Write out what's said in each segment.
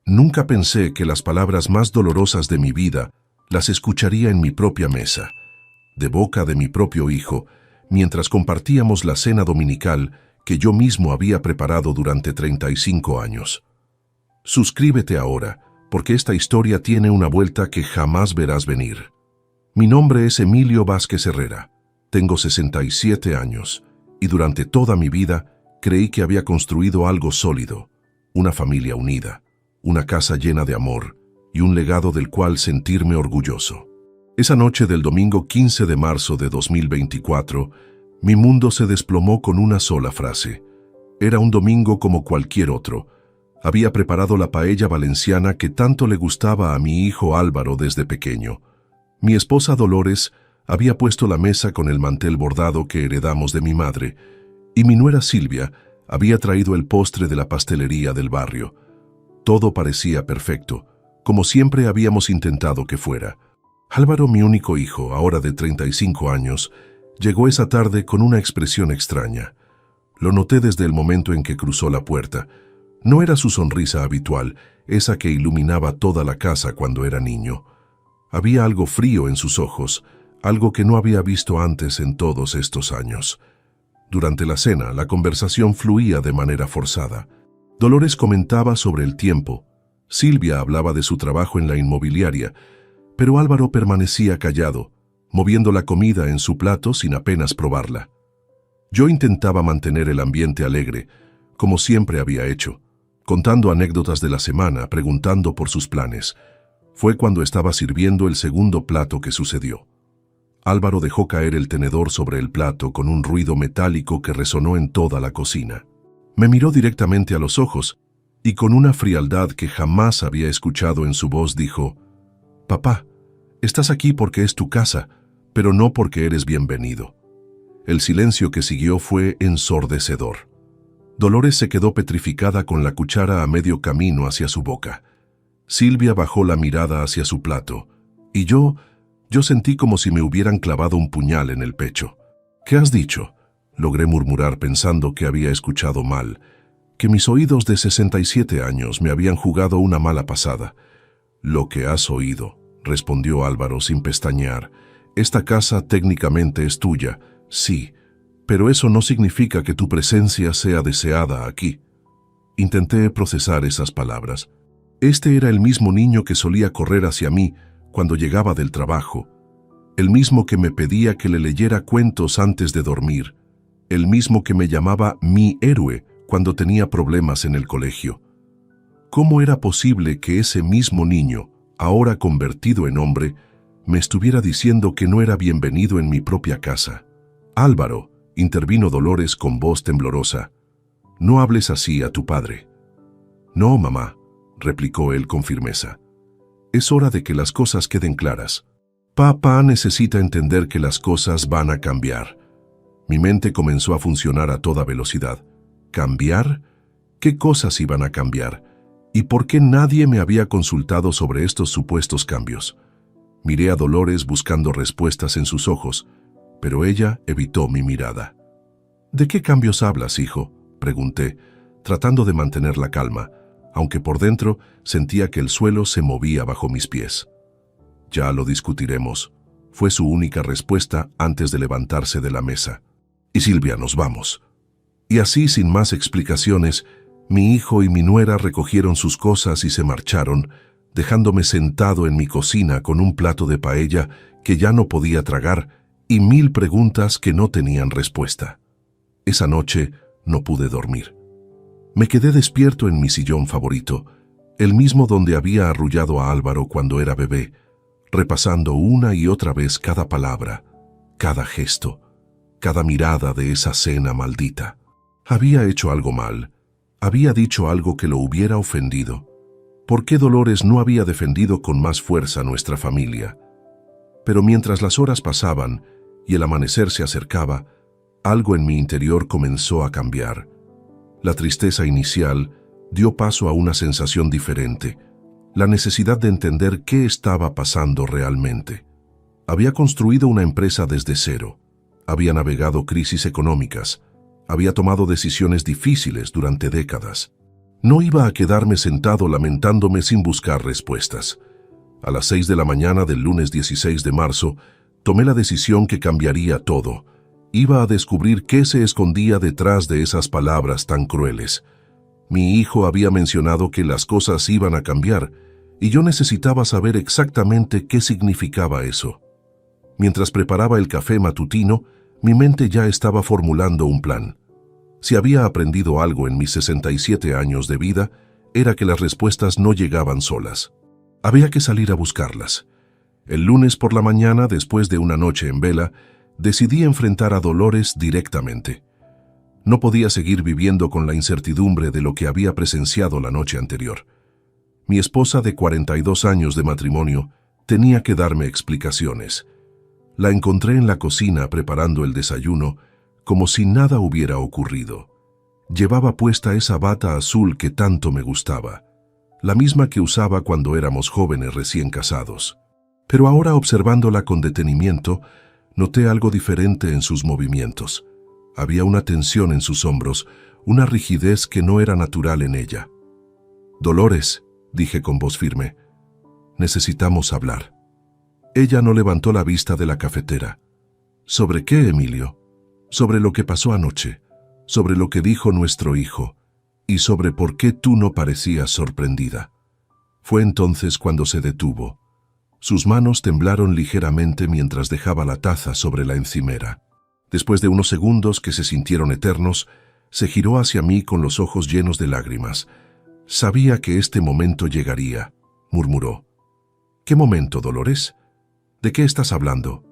Nunca pensé que las palabras más dolorosas de mi vida las escucharía en mi propia mesa, de boca de mi propio hijo, mientras compartíamos la cena dominical que yo mismo había preparado durante 35 años. Suscríbete ahora, porque esta historia tiene una vuelta que jamás verás venir. Mi nombre es Emilio Vázquez Herrera. Tengo 67 años y durante toda mi vida creí que había construido algo sólido, una familia unida, una casa llena de amor y un legado del cual sentirme orgulloso. Esa noche del domingo 15 de marzo de 2024, mi mundo se desplomó con una sola frase. Era un domingo como cualquier otro. Había preparado la paella valenciana que tanto le gustaba a mi hijo Álvaro desde pequeño. Mi esposa Dolores había puesto la mesa con el mantel bordado que heredamos de mi madre, y mi nuera Silvia había traído el postre de la pastelería del barrio. Todo parecía perfecto, como siempre habíamos intentado que fuera. Álvaro, mi único hijo, ahora de 35 años, llegó esa tarde con una expresión extraña. Lo noté desde el momento en que cruzó la puerta. No era su sonrisa habitual, esa que iluminaba toda la casa cuando era niño. Había algo frío en sus ojos, algo que no había visto antes en todos estos años. Durante la cena, la conversación fluía de manera forzada. Dolores comentaba sobre el tiempo, Silvia hablaba de su trabajo en la inmobiliaria, pero Álvaro permanecía callado, moviendo la comida en su plato sin apenas probarla. Yo intentaba mantener el ambiente alegre, como siempre había hecho, contando anécdotas de la semana, preguntando por sus planes. Fue cuando estaba sirviendo el segundo plato que sucedió. Álvaro dejó caer el tenedor sobre el plato con un ruido metálico que resonó en toda la cocina. Me miró directamente a los ojos y con una frialdad que jamás había escuchado en su voz dijo: «Papá, estás aquí porque es tu casa, pero no porque eres bienvenido». El silencio que siguió fue ensordecedor. Dolores se quedó petrificada con la cuchara a medio camino hacia su boca. Silvia bajó la mirada hacia su plato, y yo sentí como si me hubieran clavado un puñal en el pecho. «¿Qué has dicho?», logré murmurar pensando que había escuchado mal, que mis oídos de 67 años me habían jugado una mala pasada. «Lo que has oído», respondió Álvaro sin pestañear. «Esta casa técnicamente es tuya, sí, pero eso no significa que tu presencia sea deseada aquí». Intenté procesar esas palabras. Este era el mismo niño que solía correr hacia mí cuando llegaba del trabajo, el mismo que me pedía que le leyera cuentos antes de dormir, el mismo que me llamaba mi héroe cuando tenía problemas en el colegio. ¿Cómo era posible que ese mismo niño, ahora convertido en hombre, me estuviera diciendo que no era bienvenido en mi propia casa? «Álvaro», intervino Dolores con voz temblorosa, «no hables así a tu padre». «No, mamá», replicó él con firmeza. «Es hora de que las cosas queden claras. Papá necesita entender que las cosas van a cambiar». Mi mente comenzó a funcionar a toda velocidad. ¿Cambiar? ¿Qué cosas iban a cambiar? ¿Y por qué nadie me había consultado sobre estos supuestos cambios? Miré a Dolores buscando respuestas en sus ojos, pero ella evitó mi mirada. «¿De qué cambios hablas, hijo?», pregunté, tratando de mantener la calma, aunque por dentro sentía que el suelo se movía bajo mis pies. «Ya lo discutiremos», fue su única respuesta antes de levantarse de la mesa. «Y Silvia, nos vamos». Y así, sin más explicaciones, mi hijo y mi nuera recogieron sus cosas y se marcharon, dejándome sentado en mi cocina con un plato de paella que ya no podía tragar y 1000 preguntas que no tenían respuesta. Esa noche no pude dormir. Me quedé despierto en mi sillón favorito, el mismo donde había arrullado a Álvaro cuando era bebé, repasando una y otra vez cada palabra, cada gesto, cada mirada de esa cena maldita. Había hecho algo mal, había dicho algo que lo hubiera ofendido. ¿Por qué Dolores no había defendido con más fuerza a nuestra familia? Pero mientras las horas pasaban y el amanecer se acercaba, algo en mi interior comenzó a cambiar. La tristeza inicial dio paso a una sensación diferente, la necesidad de entender qué estaba pasando realmente. Había construido una empresa desde cero, había navegado crisis económicas, había tomado decisiones difíciles durante décadas. No iba a quedarme sentado lamentándome sin buscar respuestas. A las 6 de la mañana del lunes 16 de marzo, tomé la decisión que cambiaría todo. Iba a descubrir qué se escondía detrás de esas palabras tan crueles. Mi hijo había mencionado que las cosas iban a cambiar, y yo necesitaba saber exactamente qué significaba eso. Mientras preparaba el café matutino, mi mente ya estaba formulando un plan. Si había aprendido algo en mis 67 años de vida, era que las respuestas no llegaban solas. Había que salir a buscarlas. El lunes por la mañana, después de una noche en vela, decidí enfrentar a Dolores directamente. No podía seguir viviendo con la incertidumbre de lo que había presenciado la noche anterior. Mi esposa de 42 años de matrimonio tenía que darme explicaciones. La encontré en la cocina preparando el desayuno, como si nada hubiera ocurrido. Llevaba puesta esa bata azul que tanto me gustaba, la misma que usaba cuando éramos jóvenes recién casados. Pero ahora, observándola con detenimiento, noté algo diferente en sus movimientos. Había una tensión en sus hombros, una rigidez que no era natural en ella. «Dolores», dije con voz firme, «necesitamos hablar». Ella no levantó la vista de la cafetera. «¿Sobre qué, Emilio?» «Sobre lo que pasó anoche, sobre lo que dijo nuestro hijo, y sobre por qué tú no parecías sorprendida». Fue entonces cuando se detuvo. Sus manos temblaron ligeramente mientras dejaba la taza sobre la encimera. Después de unos segundos que se sintieron eternos, se giró hacia mí con los ojos llenos de lágrimas. «Sabía que este momento llegaría», murmuró. «¿Qué momento, Dolores? ¿De qué estás hablando?»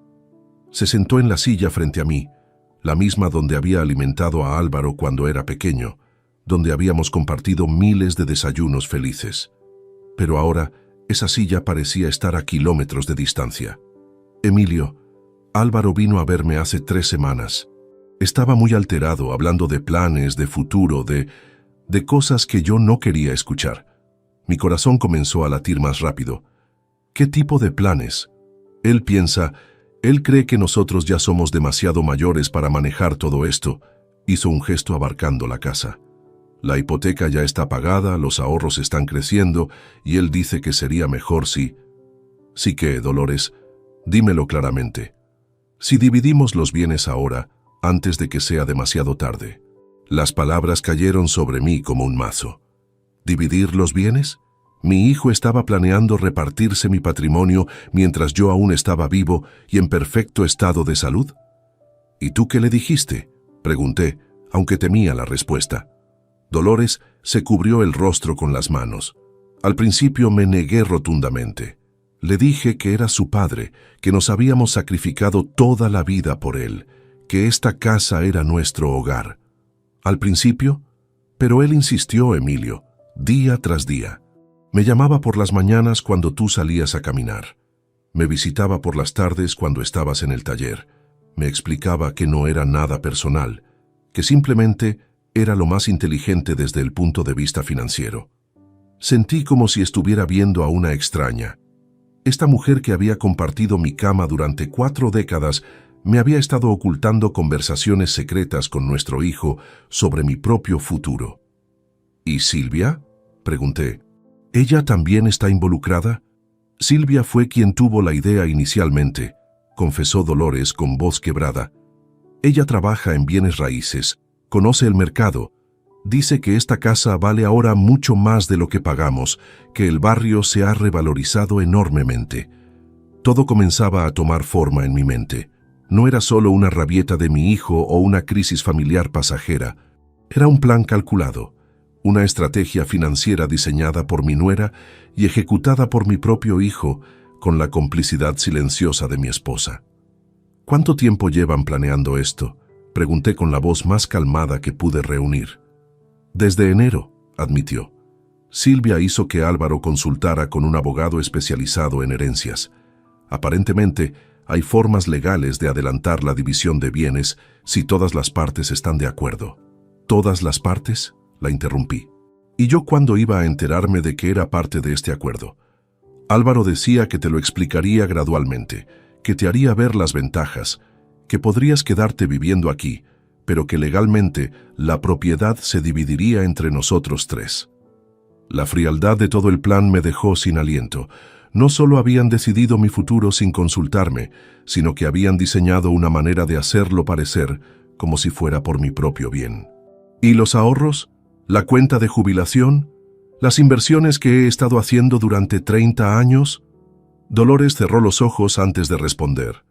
Se sentó en la silla frente a mí, la misma donde había alimentado a Álvaro cuando era pequeño, donde habíamos compartido miles de desayunos felices. Pero ahora, esa silla parecía estar a kilómetros de distancia. «Emilio, Álvaro vino a verme hace 3 semanas. Estaba muy alterado, hablando de planes, de futuro, de cosas que yo no quería escuchar. Mi corazón comenzó a latir más rápido. ¿Qué tipo de planes? Él cree que nosotros ya somos demasiado mayores para manejar todo esto», hizo un gesto abarcando la casa. «La hipoteca ya está pagada, los ahorros están creciendo, y él dice que sería mejor si... ¿Sí qué, Dolores? Dímelo claramente. Si dividimos los bienes ahora, antes de que sea demasiado tarde». Las palabras cayeron sobre mí como un mazo. ¿Dividir los bienes? Mi hijo estaba planeando repartirse mi patrimonio mientras yo aún estaba vivo y en perfecto estado de salud. «¿Y tú qué le dijiste?», pregunté, aunque temía la respuesta. Dolores se cubrió el rostro con las manos. Al principio me negué rotundamente. Le dije que era su padre, que nos habíamos sacrificado toda la vida por él, que esta casa era nuestro hogar. Al principio, pero él insistió, Emilio, día tras día. Me llamaba por las mañanas cuando tú salías a caminar. Me visitaba por las tardes cuando estabas en el taller. Me explicaba que no era nada personal, que simplemente era lo más inteligente desde el punto de vista financiero. Sentí como si estuviera viendo a una extraña. Esta mujer que había compartido mi cama durante 4 décadas me había estado ocultando conversaciones secretas con nuestro hijo sobre mi propio futuro. «¿Y Silvia?», pregunté. «¿Ella también está involucrada?». «Silvia fue quien tuvo la idea inicialmente», confesó Dolores con voz quebrada. «Ella trabaja en bienes raíces, conoce el mercado, dice que esta casa vale ahora mucho más de lo que pagamos, que el barrio se ha revalorizado enormemente». Todo comenzaba a tomar forma en mi mente. No era solo una rabieta de mi hijo o una crisis familiar pasajera. Era un plan calculado, una estrategia financiera diseñada por mi nuera y ejecutada por mi propio hijo, con la complicidad silenciosa de mi esposa. «¿Cuánto tiempo llevan planeando esto?», pregunté con la voz más calmada que pude reunir. «Desde enero», admitió. «Silvia hizo que Álvaro consultara con un abogado especializado en herencias. Aparentemente, hay formas legales de adelantar la división de bienes si todas las partes están de acuerdo». «¿Todas las partes?», la interrumpí. «¿Y yo cuándo iba a enterarme de que era parte de este acuerdo?». «Álvaro decía que te lo explicaría gradualmente, que te haría ver las ventajas, que podrías quedarte viviendo aquí, pero que legalmente la propiedad se dividiría entre nosotros 3. La frialdad de todo el plan me dejó sin aliento. No solo habían decidido mi futuro sin consultarme, sino que habían diseñado una manera de hacerlo parecer como si fuera por mi propio bien. ¿Y los ahorros? ¿La cuenta de jubilación? ¿Las inversiones que he estado haciendo durante 30 años? Dolores cerró los ojos antes de responder.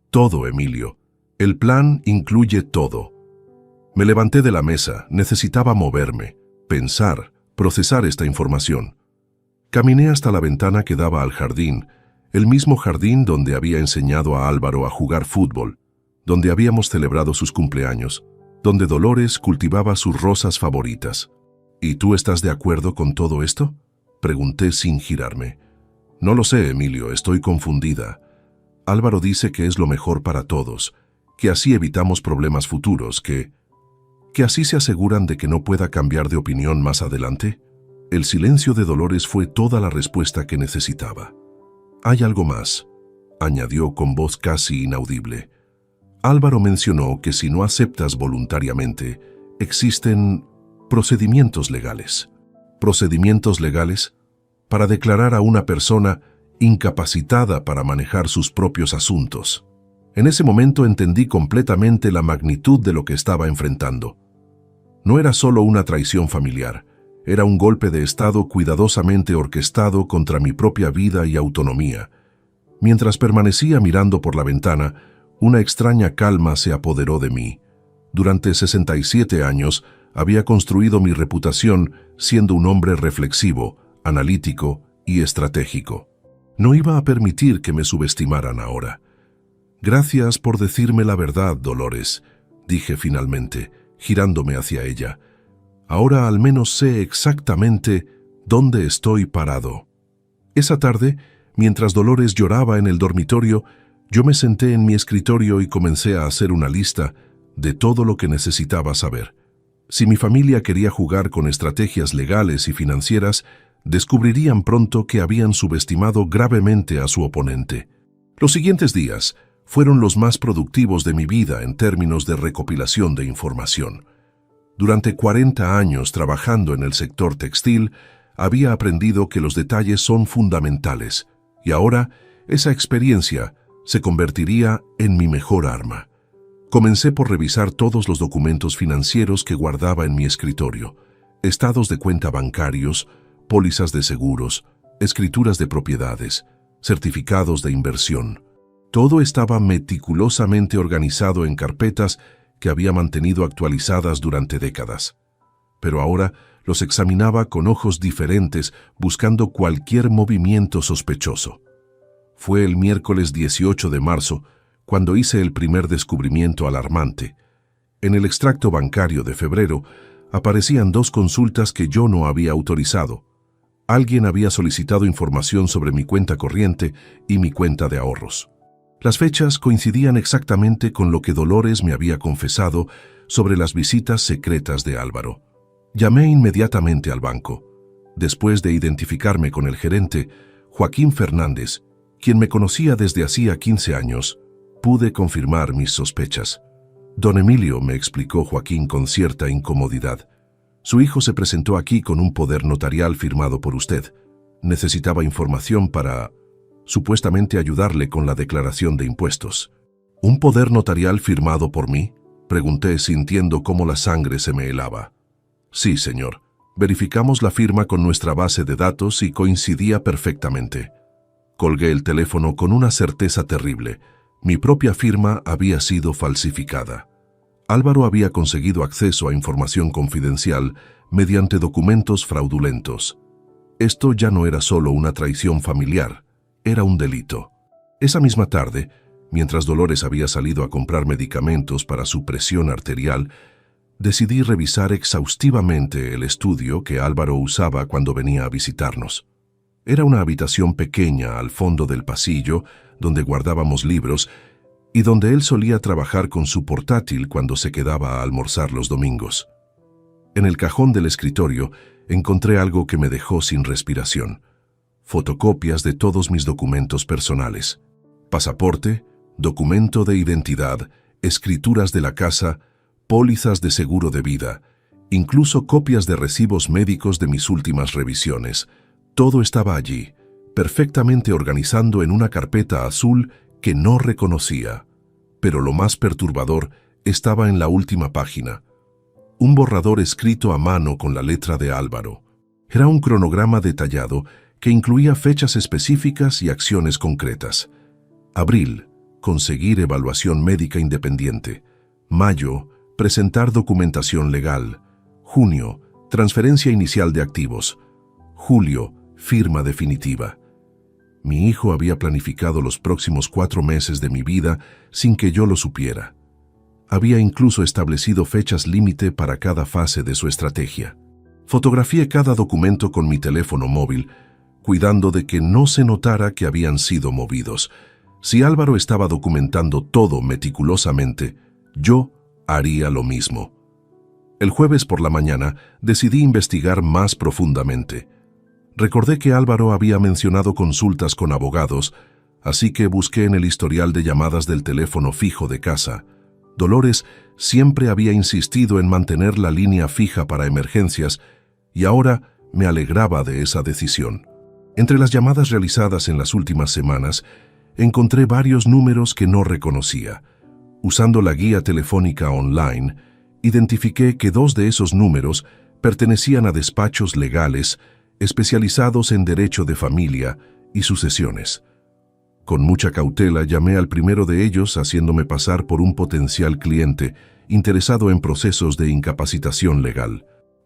Todo, Emilio. El plan incluye todo. Me levanté de la mesa, necesitaba moverme, pensar, procesar esta información. Caminé hasta la ventana que daba al jardín, el mismo jardín donde había enseñado a Álvaro a jugar fútbol, donde habíamos celebrado sus cumpleaños, donde Dolores cultivaba sus rosas favoritas. ¿Y tú estás de acuerdo con todo esto?, pregunté sin girarme. No lo sé, Emilio, estoy confundida. Álvaro dice que es lo mejor para todos, que así evitamos problemas futuros, que así se aseguran de que no pueda cambiar de opinión más adelante. El silencio de Dolores fue toda la respuesta que necesitaba. Hay algo más, añadió con voz casi inaudible. Álvaro mencionó que si no aceptas voluntariamente, existen procedimientos legales. ¿Procedimientos legales? Para declarar a una persona incapacitada para manejar sus propios asuntos. En ese momento entendí completamente la magnitud de lo que estaba enfrentando. No era solo una traición familiar, era un golpe de Estado cuidadosamente orquestado contra mi propia vida y autonomía. Mientras permanecía mirando por la ventana, una extraña calma se apoderó de mí. Durante 67 años había construido mi reputación siendo un hombre reflexivo, analítico y estratégico. No iba a permitir que me subestimaran ahora. Gracias por decirme la verdad, Dolores, dije finalmente, girándome hacia ella. Ahora al menos sé exactamente dónde estoy parado. Esa tarde, mientras Dolores lloraba en el dormitorio, yo me senté en mi escritorio y comencé a hacer una lista de todo lo que necesitaba saber. Si mi familia quería jugar con estrategias legales y financieras, descubrirían pronto que habían subestimado gravemente a su oponente. Los siguientes días fueron los más productivos de mi vida en términos de recopilación de información. Durante 40 años trabajando en el sector textil, había aprendido que los detalles son fundamentales, y ahora esa experiencia se convertiría en mi mejor arma. Comencé por revisar todos los documentos financieros que guardaba en mi escritorio, estados de cuenta bancarios, pólizas de seguros, escrituras de propiedades, certificados de inversión. Todo estaba meticulosamente organizado en carpetas que había mantenido actualizadas durante décadas. Pero ahora los examinaba con ojos diferentes, buscando cualquier movimiento sospechoso. Fue el miércoles 18 de marzo cuando hice el primer descubrimiento alarmante. En el extracto bancario de febrero aparecían 2 consultas que yo no había autorizado. Alguien había solicitado información sobre mi cuenta corriente y mi cuenta de ahorros. Las fechas coincidían exactamente con lo que Dolores me había confesado sobre las visitas secretas de Álvaro. Llamé inmediatamente al banco. Después de identificarme con el gerente, Joaquín Fernández, quien me conocía desde hacía 15 años, pude confirmar mis sospechas. Don Emilio, me explicó Joaquín con cierta incomodidad. Su hijo se presentó aquí con un poder notarial firmado por usted. Necesitaba información para, supuestamente, ayudarle con la declaración de impuestos. ¿Un poder notarial firmado por mí?, pregunté sintiendo cómo la sangre se me helaba. Sí, señor. Verificamos la firma con nuestra base de datos y coincidía perfectamente. Colgué el teléfono con una certeza terrible. Mi propia firma había sido falsificada. Álvaro había conseguido acceso a información confidencial mediante documentos fraudulentos. Esto ya no era solo una traición familiar, era un delito. Esa misma tarde, mientras Dolores había salido a comprar medicamentos para su presión arterial, decidí revisar exhaustivamente el estudio que Álvaro usaba cuando venía a visitarnos. Era una habitación pequeña al fondo del pasillo donde guardábamos libros y donde él solía trabajar con su portátil cuando se quedaba a almorzar los domingos. En el cajón del escritorio encontré algo que me dejó sin respiración: fotocopias de todos mis documentos personales, pasaporte, documento de identidad, escrituras de la casa, pólizas de seguro de vida, incluso copias de recibos médicos de mis últimas revisiones. Todo estaba allí, perfectamente organizado en una carpeta azul que no reconocía. Pero lo más perturbador estaba en la última página. Un borrador escrito a mano con la letra de Álvaro. Era un cronograma detallado que incluía fechas específicas y acciones concretas. Abril, conseguir evaluación médica independiente. Mayo, presentar documentación legal. Junio, transferencia inicial de activos. Julio, firma definitiva. Mi hijo había planificado los próximos 4 meses de mi vida sin que yo lo supiera. Había incluso establecido fechas límite para cada fase de su estrategia. Fotografié cada documento con mi teléfono móvil, cuidando de que no se notara que habían sido movidos. Si Álvaro estaba documentando todo meticulosamente, yo haría lo mismo. El jueves por la mañana decidí investigar más profundamente. Recordé que Álvaro había mencionado consultas con abogados, así que busqué en el historial de llamadas del teléfono fijo de casa. Dolores siempre había insistido en mantener la línea fija para emergencias y ahora me alegraba de esa decisión. Entre las llamadas realizadas en las últimas semanas, encontré varios números que no reconocía. Usando la guía telefónica online, identifiqué que 2 de esos números pertenecían a despachos legales especializados en derecho de familia y sucesiones. Con mucha cautela llamé al primero de ellos haciéndome pasar por un potencial cliente interesado en procesos de incapacitación legal.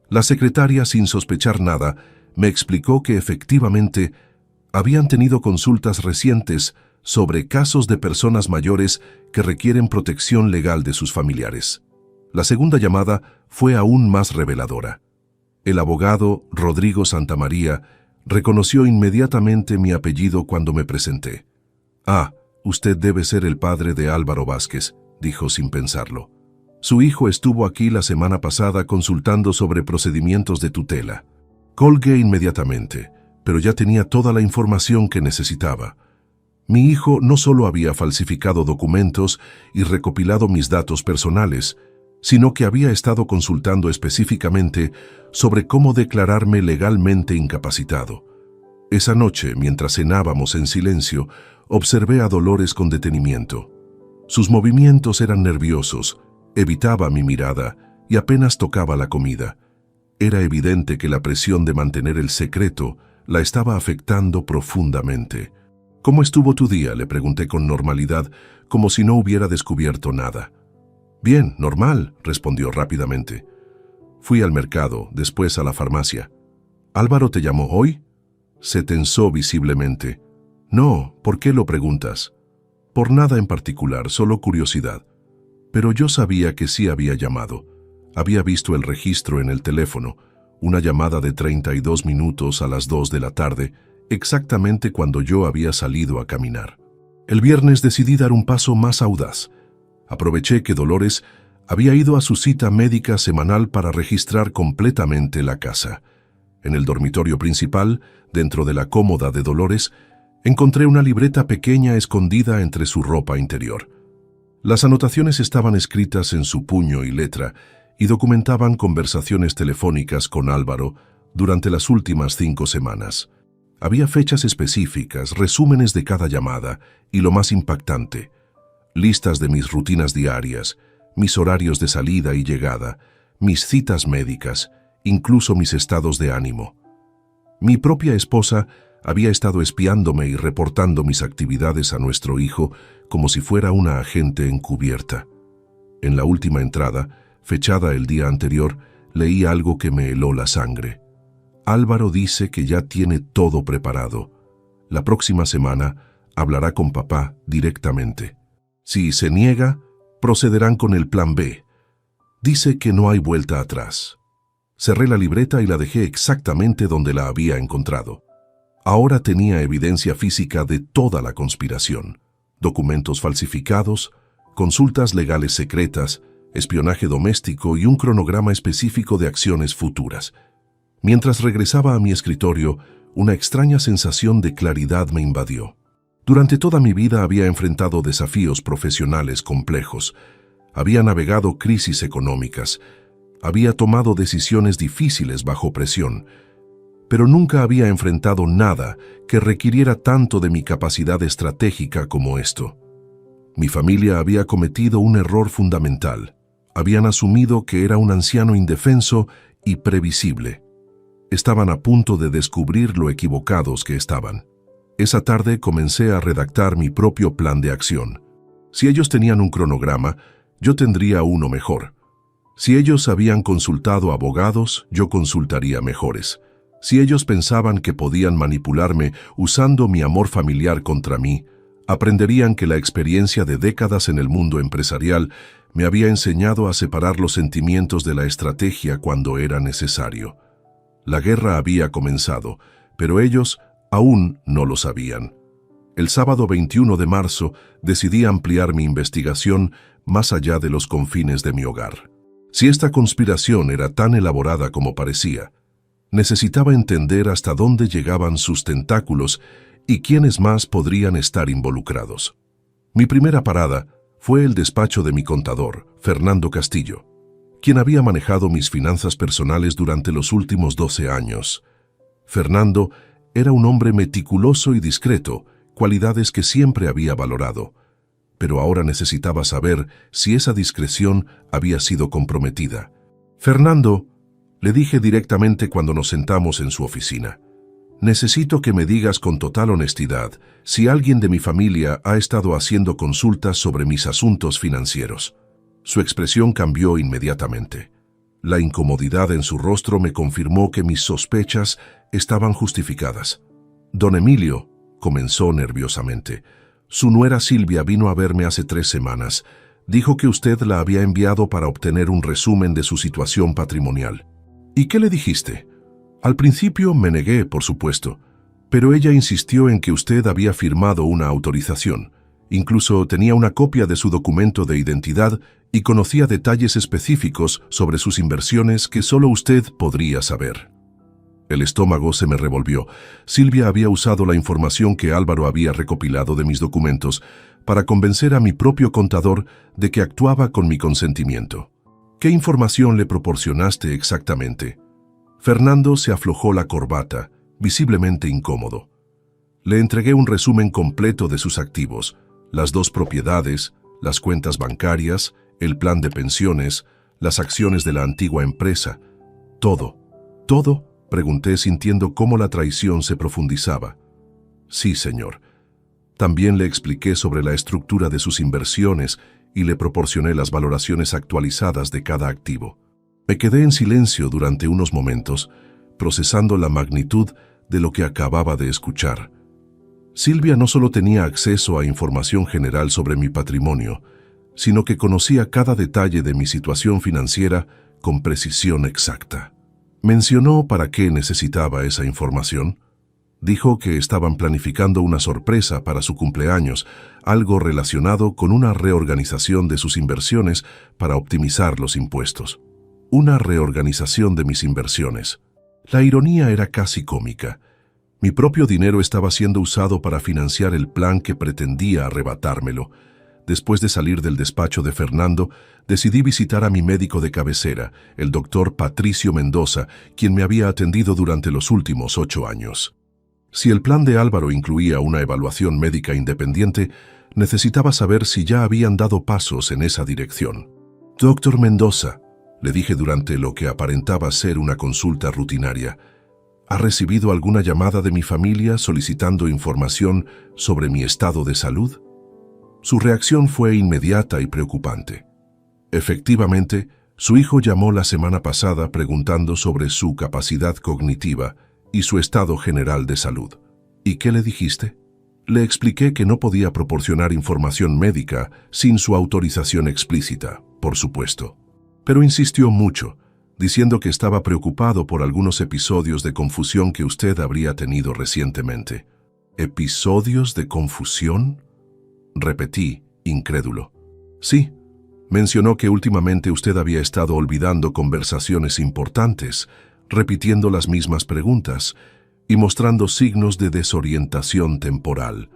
La secretaria, sin sospechar nada, me explicó que efectivamente habían tenido consultas recientes sobre casos de personas mayores que requieren protección legal de sus familiares. La segunda llamada fue aún más reveladora. El abogado Rodrigo Santamaría reconoció inmediatamente mi apellido cuando me presenté. «Ah, usted debe ser el padre de Álvaro Vázquez», dijo sin pensarlo. «Su hijo estuvo aquí la semana pasada consultando sobre procedimientos de tutela». Colgué inmediatamente, pero ya tenía toda la información que necesitaba. Mi hijo no solo había falsificado documentos y recopilado mis datos personales, sino que había estado consultando específicamente sobre cómo declararme legalmente incapacitado. Esa noche, mientras cenábamos en silencio, observé a Dolores con detenimiento. Sus movimientos eran nerviosos, evitaba mi mirada y apenas tocaba la comida. Era evidente que la presión de mantener el secreto la estaba afectando profundamente. «¿Cómo estuvo tu día?», le pregunté con normalidad, como si no hubiera descubierto nada. «Bien, normal», respondió rápidamente. «Fui al mercado, después a la farmacia». «¿Álvaro te llamó hoy?». Se tensó visiblemente. «No, ¿por qué lo preguntas?». «Por nada en particular, solo curiosidad». Pero yo sabía que sí había llamado. Había visto el registro en el teléfono, una llamada de 32 minutos a las 2 de la tarde, exactamente cuando yo había salido a caminar. El viernes decidí dar un paso más audaz. Aproveché que Dolores había ido a su cita médica semanal para registrar completamente la casa. En el dormitorio principal, dentro de la cómoda de Dolores, encontré una libreta pequeña escondida entre su ropa interior. Las anotaciones estaban escritas en su puño y letra y documentaban conversaciones telefónicas con Álvaro durante las últimas 5 semanas. Había fechas específicas, resúmenes de cada llamada y, lo más impactante, listas de mis rutinas diarias, mis horarios de salida y llegada, mis citas médicas, incluso mis estados de ánimo. Mi propia esposa había estado espiándome y reportando mis actividades a nuestro hijo como si fuera una agente encubierta. En la última entrada, fechada el día anterior, leí algo que me heló la sangre. Álvaro dice que ya tiene todo preparado. La próxima semana hablará con papá directamente. Si se niega, procederán con el plan B. Dice que no hay vuelta atrás. Cerré la libreta y la dejé exactamente donde la había encontrado. Ahora tenía evidencia física de toda la conspiración. Documentos falsificados, consultas legales secretas, espionaje doméstico y un cronograma específico de acciones futuras. Mientras regresaba a mi escritorio, una extraña sensación de claridad me invadió. Durante toda mi vida había enfrentado desafíos profesionales complejos. Había navegado crisis económicas, Había tomado decisiones difíciles bajo presión, pero nunca había enfrentado nada que requiriera tanto de mi capacidad estratégica como esto. Mi familia había cometido un error fundamental. Habían asumido que era un anciano indefenso y previsible. Estaban a punto de descubrir lo equivocados que estaban. Esa tarde comencé a redactar mi propio plan de acción. Si ellos tenían un cronograma, yo tendría uno mejor. Si ellos habían consultado abogados, yo consultaría mejores. Si ellos pensaban que podían manipularme usando mi amor familiar contra mí, aprenderían que la experiencia de décadas en el mundo empresarial me había enseñado a separar los sentimientos de la estrategia cuando era necesario. La guerra había comenzado, pero ellos aún no lo sabían. El sábado 21 de marzo decidí ampliar mi investigación más allá de los confines de mi hogar. Si esta conspiración era tan elaborada como parecía, necesitaba entender hasta dónde llegaban sus tentáculos y quiénes más podrían estar involucrados. Mi primera parada fue el despacho de mi contador, Fernando Castillo, quien había manejado mis finanzas personales durante los últimos 12 años. Fernando era un hombre meticuloso y discreto, cualidades que siempre había valorado, pero ahora necesitaba saber si esa discreción había sido comprometida. «Fernando», le dije directamente cuando nos sentamos en su oficina, «necesito que me digas con total honestidad si alguien de mi familia ha estado haciendo consultas sobre mis asuntos financieros». Su expresión cambió inmediatamente. La incomodidad en su rostro me confirmó que mis sospechas estaban justificadas. «Don Emilio», comenzó nerviosamente, «su nuera Silvia vino a verme hace 3 semanas. Dijo que usted la había enviado para obtener un resumen de su situación patrimonial». «¿Y qué le dijiste?» «Al principio me negué, por supuesto, pero ella insistió en que usted había firmado una autorización. Incluso tenía una copia de su documento de identidad y conocía detalles específicos sobre sus inversiones que solo usted podría saber». El estómago se me revolvió. Silvia había usado la información que Álvaro había recopilado de mis documentos para convencer a mi propio contador de que actuaba con mi consentimiento. «¿Qué información le proporcionaste exactamente?» Fernando se aflojó la corbata, visiblemente incómodo. Le entregué un resumen completo de sus activos, las 2 propiedades, las cuentas bancarias, el plan de pensiones, las acciones de la antigua empresa. «¿Todo? ¿Todo?», pregunté sintiendo cómo la traición se profundizaba. «Sí, señor». También le expliqué sobre la estructura de sus inversiones y le proporcioné las valoraciones actualizadas de cada activo. Me quedé en silencio durante unos momentos, procesando la magnitud de lo que acababa de escuchar. Silvia no solo tenía acceso a información general sobre mi patrimonio, sino que conocía cada detalle de mi situación financiera con precisión exacta. Mencionó para qué necesitaba esa información. Dijo que estaban planificando una sorpresa para su cumpleaños, algo relacionado con una reorganización de sus inversiones para optimizar los impuestos. Una reorganización de mis inversiones. La ironía era casi cómica. Mi propio dinero estaba siendo usado para financiar el plan que pretendía arrebatármelo. Después de salir del despacho de Fernando, decidí visitar a mi médico de cabecera, el doctor Patricio Mendoza, quien me había atendido durante los últimos 8 años. Si el plan de Álvaro incluía una evaluación médica independiente, necesitaba saber si ya habían dado pasos en esa dirección. «Doctor Mendoza», le dije durante lo que aparentaba ser una consulta rutinaria, ¿ha recibido alguna llamada de mi familia solicitando información sobre mi estado de salud? Su reacción fue inmediata y preocupante. Efectivamente, su hijo llamó la semana pasada preguntando sobre su capacidad cognitiva y su estado general de salud. ¿Y qué le dijiste? Le expliqué que no podía proporcionar información médica sin su autorización explícita, por supuesto. Pero insistió mucho, diciendo que estaba preocupado por algunos episodios de confusión que usted habría tenido recientemente. ¿Episodios de confusión?, repetí, incrédulo. Sí, mencionó que últimamente usted había estado olvidando conversaciones importantes, repitiendo las mismas preguntas y mostrando signos de desorientación temporal.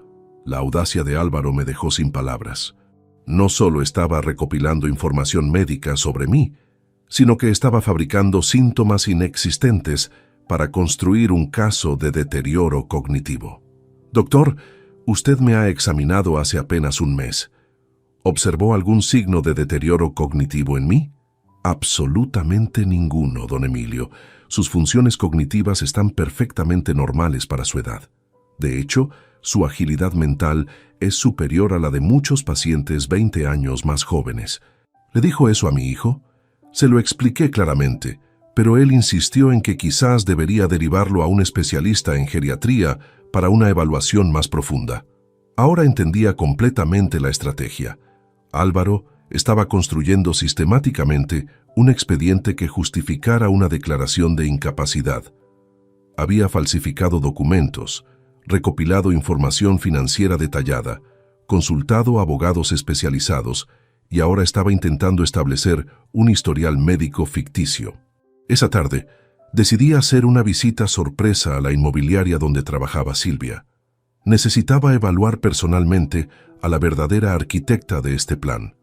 La audacia de Álvaro me dejó sin palabras. No solo estaba recopilando información médica sobre mí, sino que estaba fabricando síntomas inexistentes para construir un caso de deterioro cognitivo. Doctor, usted me ha examinado hace apenas un mes. ¿Observó algún signo de deterioro cognitivo en mí? Absolutamente ninguno, don Emilio. Sus funciones cognitivas están perfectamente normales para su edad. De hecho, su agilidad mental es superior a la de muchos pacientes 20 años más jóvenes. ¿Le dijo eso a mi hijo? Se lo expliqué claramente, pero él insistió en que quizás debería derivarlo a un especialista en geriatría para una evaluación más profunda. Ahora entendía completamente la estrategia. Álvaro estaba construyendo sistemáticamente un expediente que justificara una declaración de incapacidad. Había falsificado documentos, recopilado información financiera detallada, consultado a abogados especializados y ahora estaba intentando establecer un historial médico ficticio. Esa tarde, decidí hacer una visita sorpresa a la inmobiliaria donde trabajaba Silvia. Necesitaba evaluar personalmente a la verdadera arquitecta de este plan.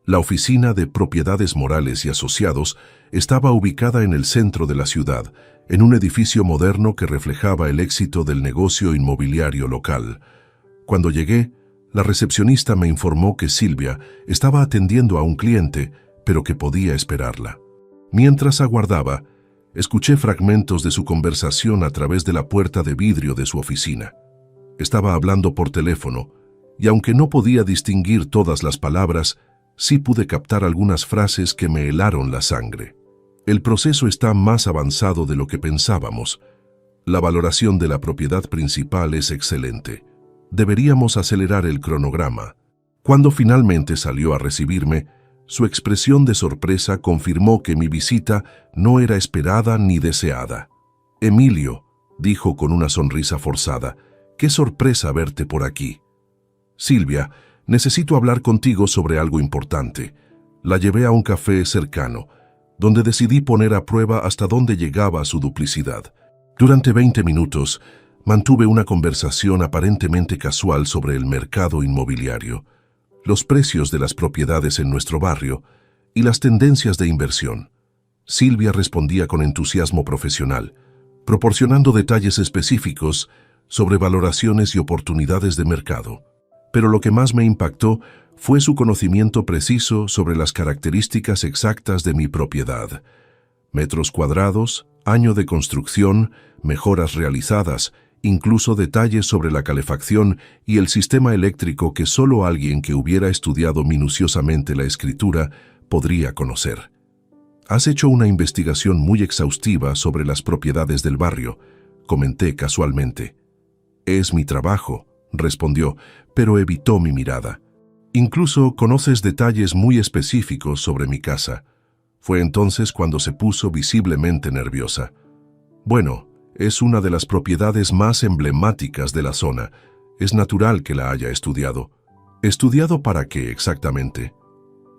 La oficina de Propiedades Morales y Asociados estaba ubicada en el centro de la ciudad, en un edificio moderno que reflejaba el éxito del negocio inmobiliario local. Cuando llegué, la recepcionista me informó que Silvia estaba atendiendo a un cliente, pero que podía esperarla. Mientras aguardaba, escuché fragmentos de su conversación a través de la puerta de vidrio de su oficina. Estaba hablando por teléfono, y aunque no podía distinguir todas las palabras, sí pude captar algunas frases que me helaron la sangre. El proceso está más avanzado de lo que pensábamos. La valoración de la propiedad principal es excelente. Deberíamos acelerar el cronograma. Cuando finalmente salió a recibirme, su expresión de sorpresa confirmó que mi visita no era esperada ni deseada. «Emilio», dijo con una sonrisa forzada, «qué sorpresa verte por aquí». «Silvia, necesito hablar contigo sobre algo importante». La llevé a un café cercano, donde decidí poner a prueba hasta dónde llegaba su duplicidad. Durante 20 minutos, mantuve una conversación aparentemente casual sobre el mercado inmobiliario, los precios de las propiedades en nuestro barrio y las tendencias de inversión. Silvia respondía con entusiasmo profesional, proporcionando detalles específicos sobre valoraciones y oportunidades de mercado. Pero lo que más me impactó fue su conocimiento preciso sobre las características exactas de mi propiedad. Metros cuadrados, año de construcción, mejoras realizadas, incluso detalles sobre la calefacción y el sistema eléctrico que solo alguien que hubiera estudiado minuciosamente la escritura podría conocer. «Has hecho una investigación muy exhaustiva sobre las propiedades del barrio», comenté casualmente. «Es mi trabajo», respondió, pero evitó mi mirada. «Incluso conoces detalles muy específicos sobre mi casa». Fue entonces cuando se puso visiblemente nerviosa. «Bueno, es una de las propiedades más emblemáticas de la zona. Es natural que la haya estudiado». «¿Estudiado para qué exactamente?».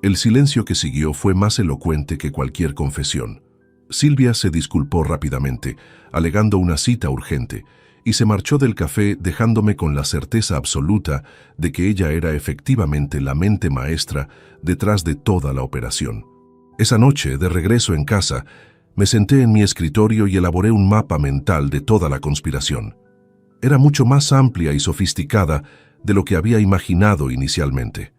El silencio que siguió fue más elocuente que cualquier confesión. Silvia se disculpó rápidamente, alegando una cita urgente, y se marchó del café dejándome con la certeza absoluta de que ella era efectivamente la mente maestra detrás de toda la operación. Esa noche, de regreso en casa, me senté en mi escritorio y elaboré un mapa mental de toda la conspiración. Era mucho más amplia y sofisticada de lo que había imaginado inicialmente.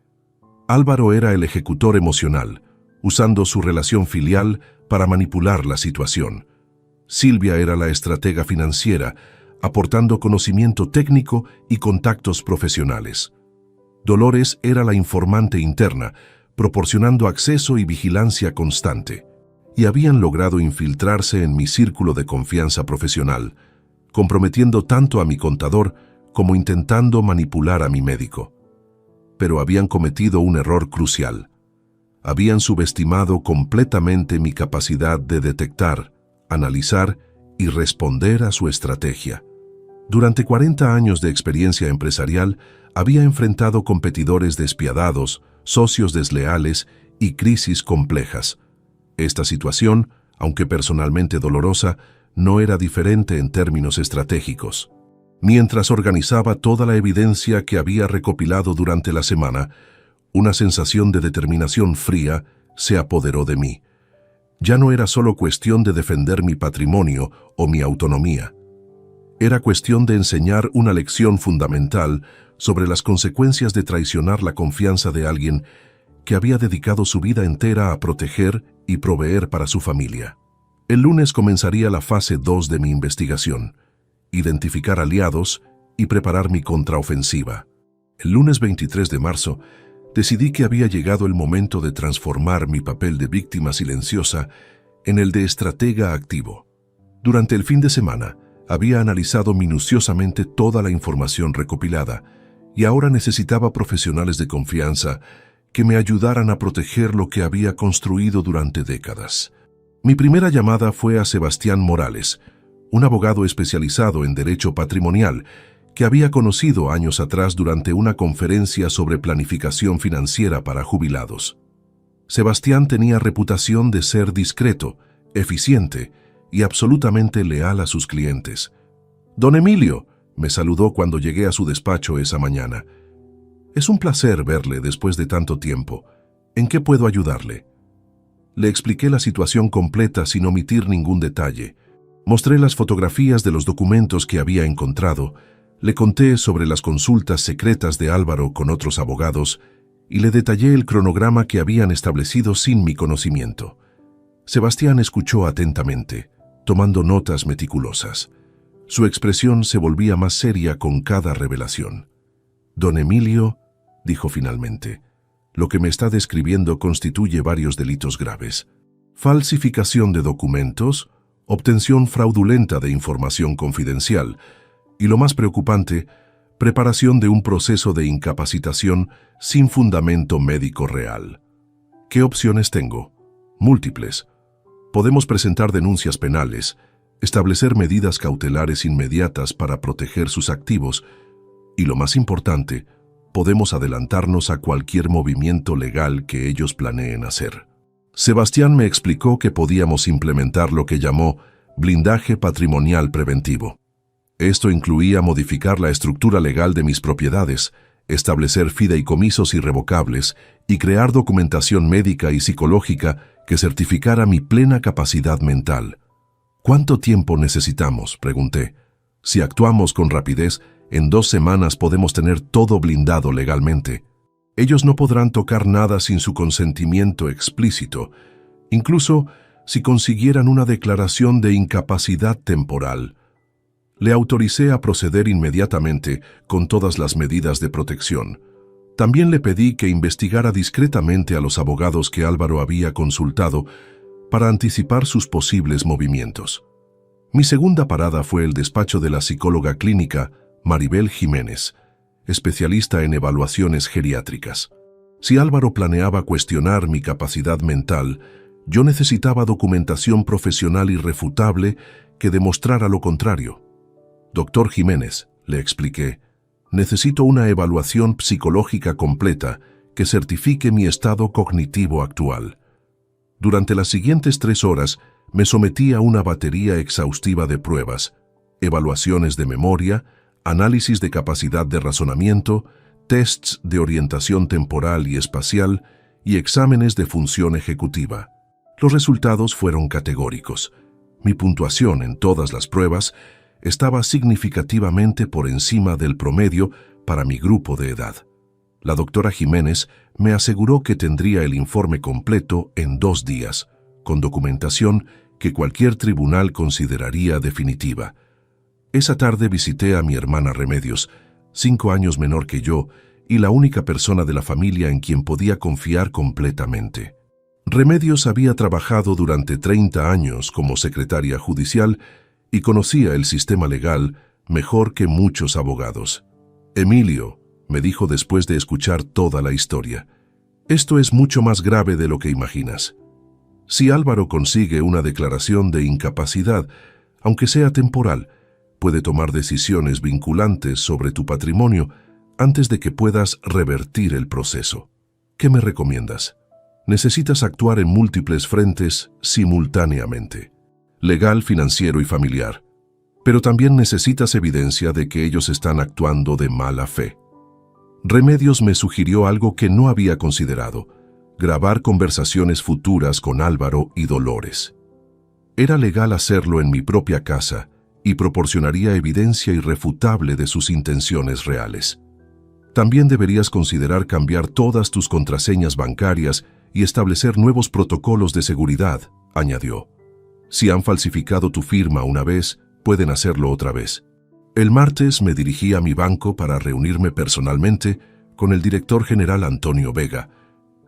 Álvaro era el ejecutor emocional, usando su relación filial para manipular la situación. Silvia era la estratega financiera, aportando conocimiento técnico y contactos profesionales. Dolores era la informante interna, proporcionando acceso y vigilancia constante, y habían logrado infiltrarse en mi círculo de confianza profesional, comprometiendo tanto a mi contador como intentando manipular a mi médico. Pero habían cometido un error crucial. Habían subestimado completamente mi capacidad de detectar, analizar y responder a su estrategia. Durante 40 años de experiencia empresarial, había enfrentado competidores despiadados, socios desleales y crisis complejas. Esta situación, aunque personalmente dolorosa, no era diferente en términos estratégicos. Mientras organizaba toda la evidencia que había recopilado durante la semana, una sensación de determinación fría se apoderó de mí. Ya no era solo cuestión de defender mi patrimonio o mi autonomía. Era cuestión de enseñar una lección fundamental sobre las consecuencias de traicionar la confianza de alguien que había dedicado su vida entera a proteger y proveer para su familia. El lunes comenzaría la fase 2 de mi investigación: identificar aliados y preparar mi contraofensiva. El lunes 23 de marzo, decidí que había llegado el momento de transformar mi papel de víctima silenciosa en el de estratega activo. Durante el fin de semana, había analizado minuciosamente toda la información recopilada y ahora necesitaba profesionales de confianza que me ayudaran a proteger lo que había construido durante décadas. Mi primera llamada fue a Sebastián Morales, un abogado especializado en derecho patrimonial que había conocido años atrás durante una conferencia sobre planificación financiera para jubilados. Sebastián tenía reputación de ser discreto, eficiente y absolutamente leal a sus clientes. «Don Emilio», me saludó cuando llegué a su despacho esa mañana. «Es un placer verle después de tanto tiempo. ¿En qué puedo ayudarle?» Le expliqué la situación completa sin omitir ningún detalle. Mostré las fotografías de los documentos que había encontrado, le conté sobre las consultas secretas de Álvaro con otros abogados y le detallé el cronograma que habían establecido sin mi conocimiento. Sebastián escuchó atentamente, tomando notas meticulosas. Su expresión se volvía más seria con cada revelación. «Don Emilio», dijo finalmente, «lo que me está describiendo constituye varios delitos graves: falsificación de documentos, obtención fraudulenta de información confidencial y, lo más preocupante, preparación de un proceso de incapacitación sin fundamento médico real». «¿Qué opciones tengo?» «Múltiples. Podemos presentar denuncias penales, establecer medidas cautelares inmediatas para proteger sus activos y, lo más importante, podemos adelantarnos a cualquier movimiento legal que ellos planeen hacer». Sebastián me explicó que podíamos implementar lo que llamó blindaje patrimonial preventivo. Esto incluía modificar la estructura legal de mis propiedades, establecer fideicomisos irrevocables y crear documentación médica y psicológica que certificara mi plena capacidad mental. «¿Cuánto tiempo necesitamos?», pregunté. «Si actuamos con rapidez, en 2 semanas podemos tener todo blindado legalmente. Ellos no podrán tocar nada sin su consentimiento explícito, incluso si consiguieran una declaración de incapacidad temporal». Le autoricé a proceder inmediatamente con todas las medidas de protección. También le pedí que investigara discretamente a los abogados que Álvaro había consultado para anticipar sus posibles movimientos. Mi segunda parada fue el despacho de la psicóloga clínica Maribel Jiménez, especialista en evaluaciones geriátricas. Si Álvaro planeaba cuestionar mi capacidad mental, yo necesitaba documentación profesional irrefutable que demostrara lo contrario. «Doctor Jiménez», le expliqué, «necesito una evaluación psicológica completa que certifique mi estado cognitivo actual». Durante las siguientes 3 horas me sometí a una batería exhaustiva de pruebas: evaluaciones de memoria, análisis de capacidad de razonamiento, tests de orientación temporal y espacial y exámenes de función ejecutiva. Los resultados fueron categóricos. Mi puntuación en todas las pruebas estaba significativamente por encima del promedio para mi grupo de edad. La doctora Jiménez me aseguró que tendría el informe completo en 2 días, con documentación que cualquier tribunal consideraría definitiva. Esa tarde visité a mi hermana Remedios, 5 años menor que yo, y la única persona de la familia en quien podía confiar completamente. Remedios había trabajado durante 30 años como secretaria judicial y conocía el sistema legal mejor que muchos abogados. «Emilio», me dijo después de escuchar toda la historia, «esto es mucho más grave de lo que imaginas. Si Álvaro consigue una declaración de incapacidad, aunque sea temporal, puede tomar decisiones vinculantes sobre tu patrimonio antes de que puedas revertir el proceso. ¿Qué me recomiendas? Necesitas actuar en múltiples frentes simultáneamente: legal, financiero y familiar. Pero también necesitas evidencia de que ellos están actuando de mala fe». Remedios me sugirió algo que no había considerado: grabar conversaciones futuras con Álvaro y Dolores. Era legal hacerlo en mi propia casa y proporcionaría evidencia irrefutable de sus intenciones reales. También deberías considerar cambiar todas tus contraseñas bancarias y establecer nuevos protocolos de seguridad, añadió. Si han falsificado tu firma una vez, pueden hacerlo otra vez. El martes me dirigí a mi banco para reunirme personalmente con el director general Antonio Vega,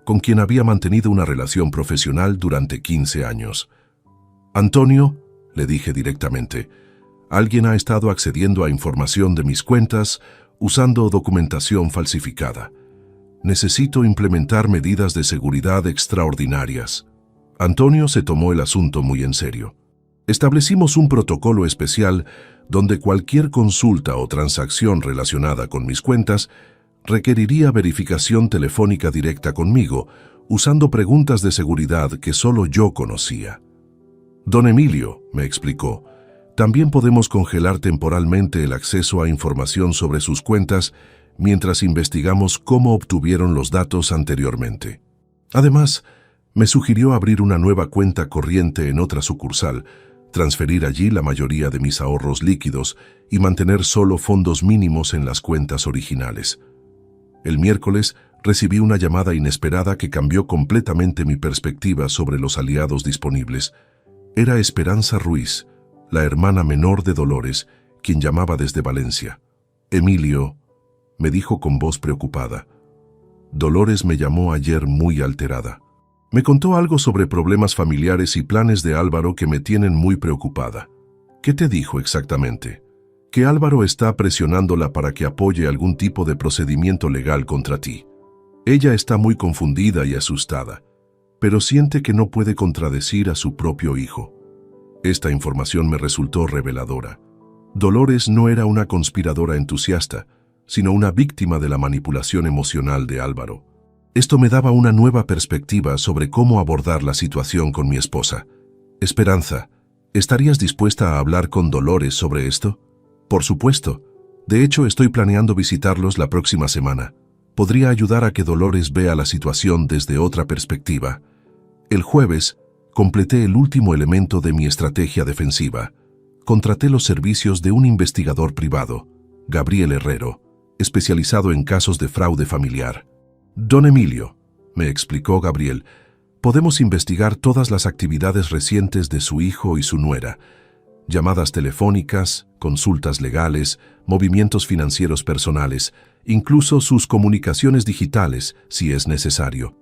con quien había mantenido una relación profesional durante 15 años. Antonio, le dije directamente, alguien ha estado accediendo a información de mis cuentas usando documentación falsificada. Necesito implementar medidas de seguridad extraordinarias. Antonio se tomó el asunto muy en serio. Establecimos un protocolo especial donde cualquier consulta o transacción relacionada con mis cuentas requeriría verificación telefónica directa conmigo, usando preguntas de seguridad que solo yo conocía. Don Emilio, me explicó, también podemos congelar temporalmente el acceso a información sobre sus cuentas mientras investigamos cómo obtuvieron los datos anteriormente. Además, me sugirió abrir una nueva cuenta corriente en otra sucursal, transferir allí la mayoría de mis ahorros líquidos y mantener solo fondos mínimos en las cuentas originales. El miércoles recibí una llamada inesperada que cambió completamente mi perspectiva sobre los aliados disponibles. Era Esperanza Ruiz, la hermana menor de Dolores, quien llamaba desde Valencia. Emilio, me dijo con voz preocupada. Dolores me llamó ayer muy alterada. Me contó algo sobre problemas familiares y planes de Álvaro que me tienen muy preocupada. ¿Qué te dijo exactamente? Que Álvaro está presionándola para que apoye algún tipo de procedimiento legal contra ti. Ella está muy confundida y asustada, pero siente que no puede contradecir a su propio hijo. Esta información me resultó reveladora. Dolores no era una conspiradora entusiasta, sino una víctima de la manipulación emocional de Álvaro. Esto me daba una nueva perspectiva sobre cómo abordar la situación con mi esposa. Esperanza, ¿estarías dispuesta a hablar con Dolores sobre esto? Por supuesto. De hecho, estoy planeando visitarlos la próxima semana. Podría ayudar a que Dolores vea la situación desde otra perspectiva. El jueves, completé el último elemento de mi estrategia defensiva. Contraté los servicios de un investigador privado, Gabriel Herrero, especializado en casos de fraude familiar. Don Emilio, me explicó Gabriel, podemos investigar todas las actividades recientes de su hijo y su nuera, llamadas telefónicas, consultas legales, movimientos financieros personales, incluso sus comunicaciones digitales, si es necesario.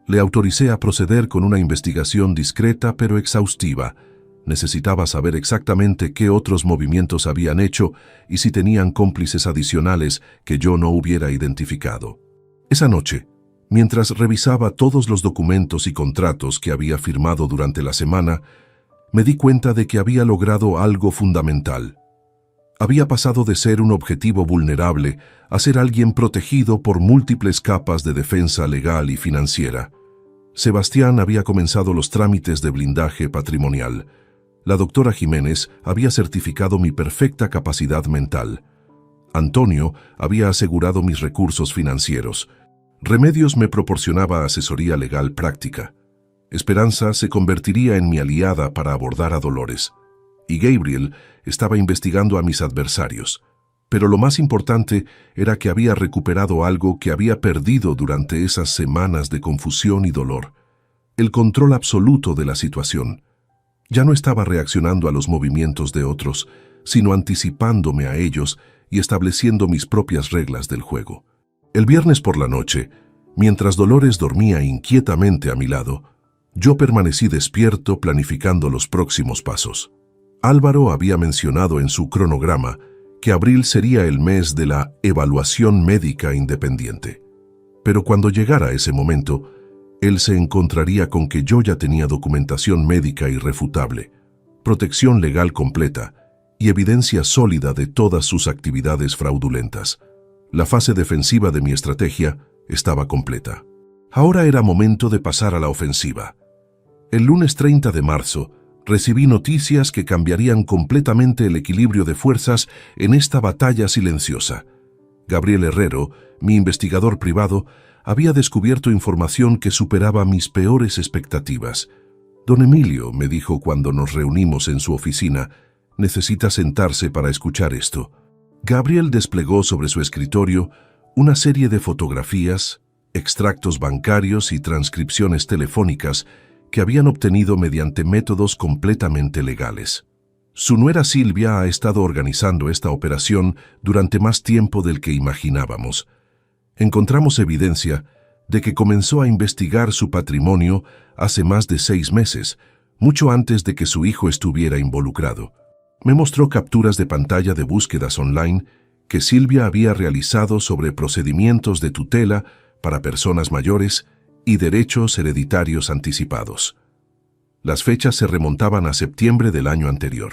Le autoricé a proceder con una investigación discreta pero exhaustiva. Necesitaba saber exactamente qué otros movimientos habían hecho y si tenían cómplices adicionales que yo no hubiera identificado. Esa noche, mientras revisaba todos los documentos y contratos que había firmado durante la semana, me di cuenta de que había logrado algo fundamental. Había pasado de ser un objetivo vulnerable a ser alguien protegido por múltiples capas de defensa legal y financiera. Sebastián había comenzado los trámites de blindaje patrimonial. La doctora Jiménez había certificado mi perfecta capacidad mental. Antonio había asegurado mis recursos financieros. Remedios me proporcionaba asesoría legal práctica. Esperanza se convertiría en mi aliada para abordar a Dolores. Y Gabriel estaba investigando a mis adversarios. Pero lo más importante era que había recuperado algo que había perdido durante esas semanas de confusión y dolor: el control absoluto de la situación. Ya no estaba reaccionando a los movimientos de otros, sino anticipándome a ellos y estableciendo mis propias reglas del juego. El viernes por la noche, mientras Dolores dormía inquietamente a mi lado, yo permanecí despierto planificando los próximos pasos. Álvaro había mencionado en su cronograma que abril sería el mes de la evaluación médica independiente. Pero cuando llegara ese momento, él se encontraría con que yo ya tenía documentación médica irrefutable, protección legal completa y evidencia sólida de todas sus actividades fraudulentas. La fase defensiva de mi estrategia estaba completa. Ahora era momento de pasar a la ofensiva. El lunes 30 de marzo, recibí noticias que cambiarían completamente el equilibrio de fuerzas en esta batalla silenciosa. Gabriel Herrero, mi investigador privado, había descubierto información que superaba mis peores expectativas. Don Emilio, me dijo cuando nos reunimos en su oficina, necesita sentarse para escuchar esto. Gabriel desplegó sobre su escritorio una serie de fotografías, extractos bancarios y transcripciones telefónicas que habían obtenido mediante métodos completamente legales. Su nuera Silvia ha estado organizando esta operación durante más tiempo del que imaginábamos. Encontramos evidencia de que comenzó a investigar su patrimonio hace más de 6 meses, mucho antes de que su hijo estuviera involucrado. Me mostró capturas de pantalla de búsquedas online que Silvia había realizado sobre procedimientos de tutela para personas mayores y derechos hereditarios anticipados. Las fechas se remontaban a septiembre del año anterior.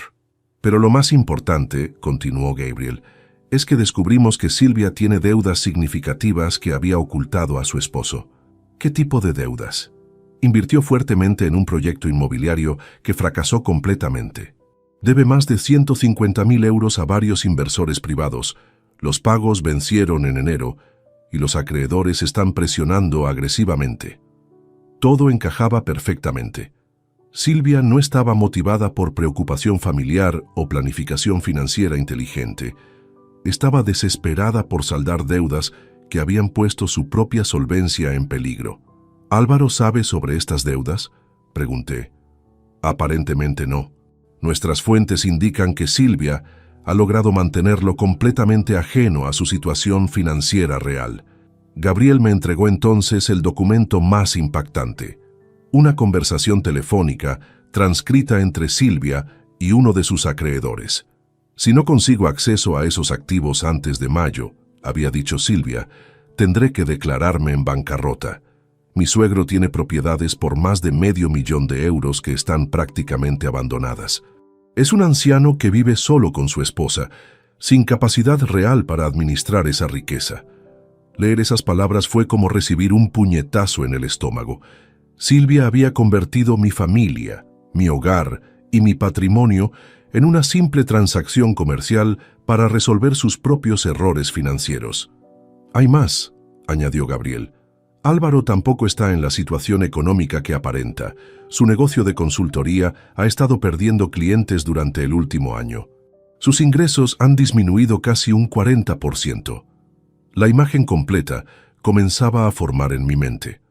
Pero lo más importante, continuó Gabriel, es que descubrimos que Silvia tiene deudas significativas que había ocultado a su esposo. ¿Qué tipo de deudas? Invirtió fuertemente en un proyecto inmobiliario que fracasó completamente. Debe más de 150.000 euros a varios inversores privados. Los pagos vencieron en enero y los acreedores están presionando agresivamente. Todo encajaba perfectamente. Silvia no estaba motivada por preocupación familiar o planificación financiera inteligente. Estaba desesperada por saldar deudas que habían puesto su propia solvencia en peligro. ¿Álvaro sabe sobre estas deudas?, pregunté. Aparentemente no. Nuestras fuentes indican que Silvia ha logrado mantenerlo completamente ajeno a su situación financiera real. Gabriel me entregó entonces el documento más impactante. Una conversación telefónica transcrita entre Silvia y uno de sus acreedores. Si no consigo acceso a esos activos antes de mayo, había dicho Silvia, tendré que declararme en bancarrota. Mi suegro tiene propiedades por más de $500,000 de euros que están prácticamente abandonadas. Es un anciano que vive solo con su esposa, sin capacidad real para administrar esa riqueza. Leer esas palabras fue como recibir un puñetazo en el estómago. Silvia había convertido mi familia, mi hogar y mi patrimonio en una simple transacción comercial para resolver sus propios errores financieros. Hay más, añadió Gabriel. Álvaro tampoco está en la situación económica que aparenta. Su negocio de consultoría ha estado perdiendo clientes durante el último año. Sus ingresos han disminuido casi un 40%. La imagen completa comenzaba a formar en mi mente.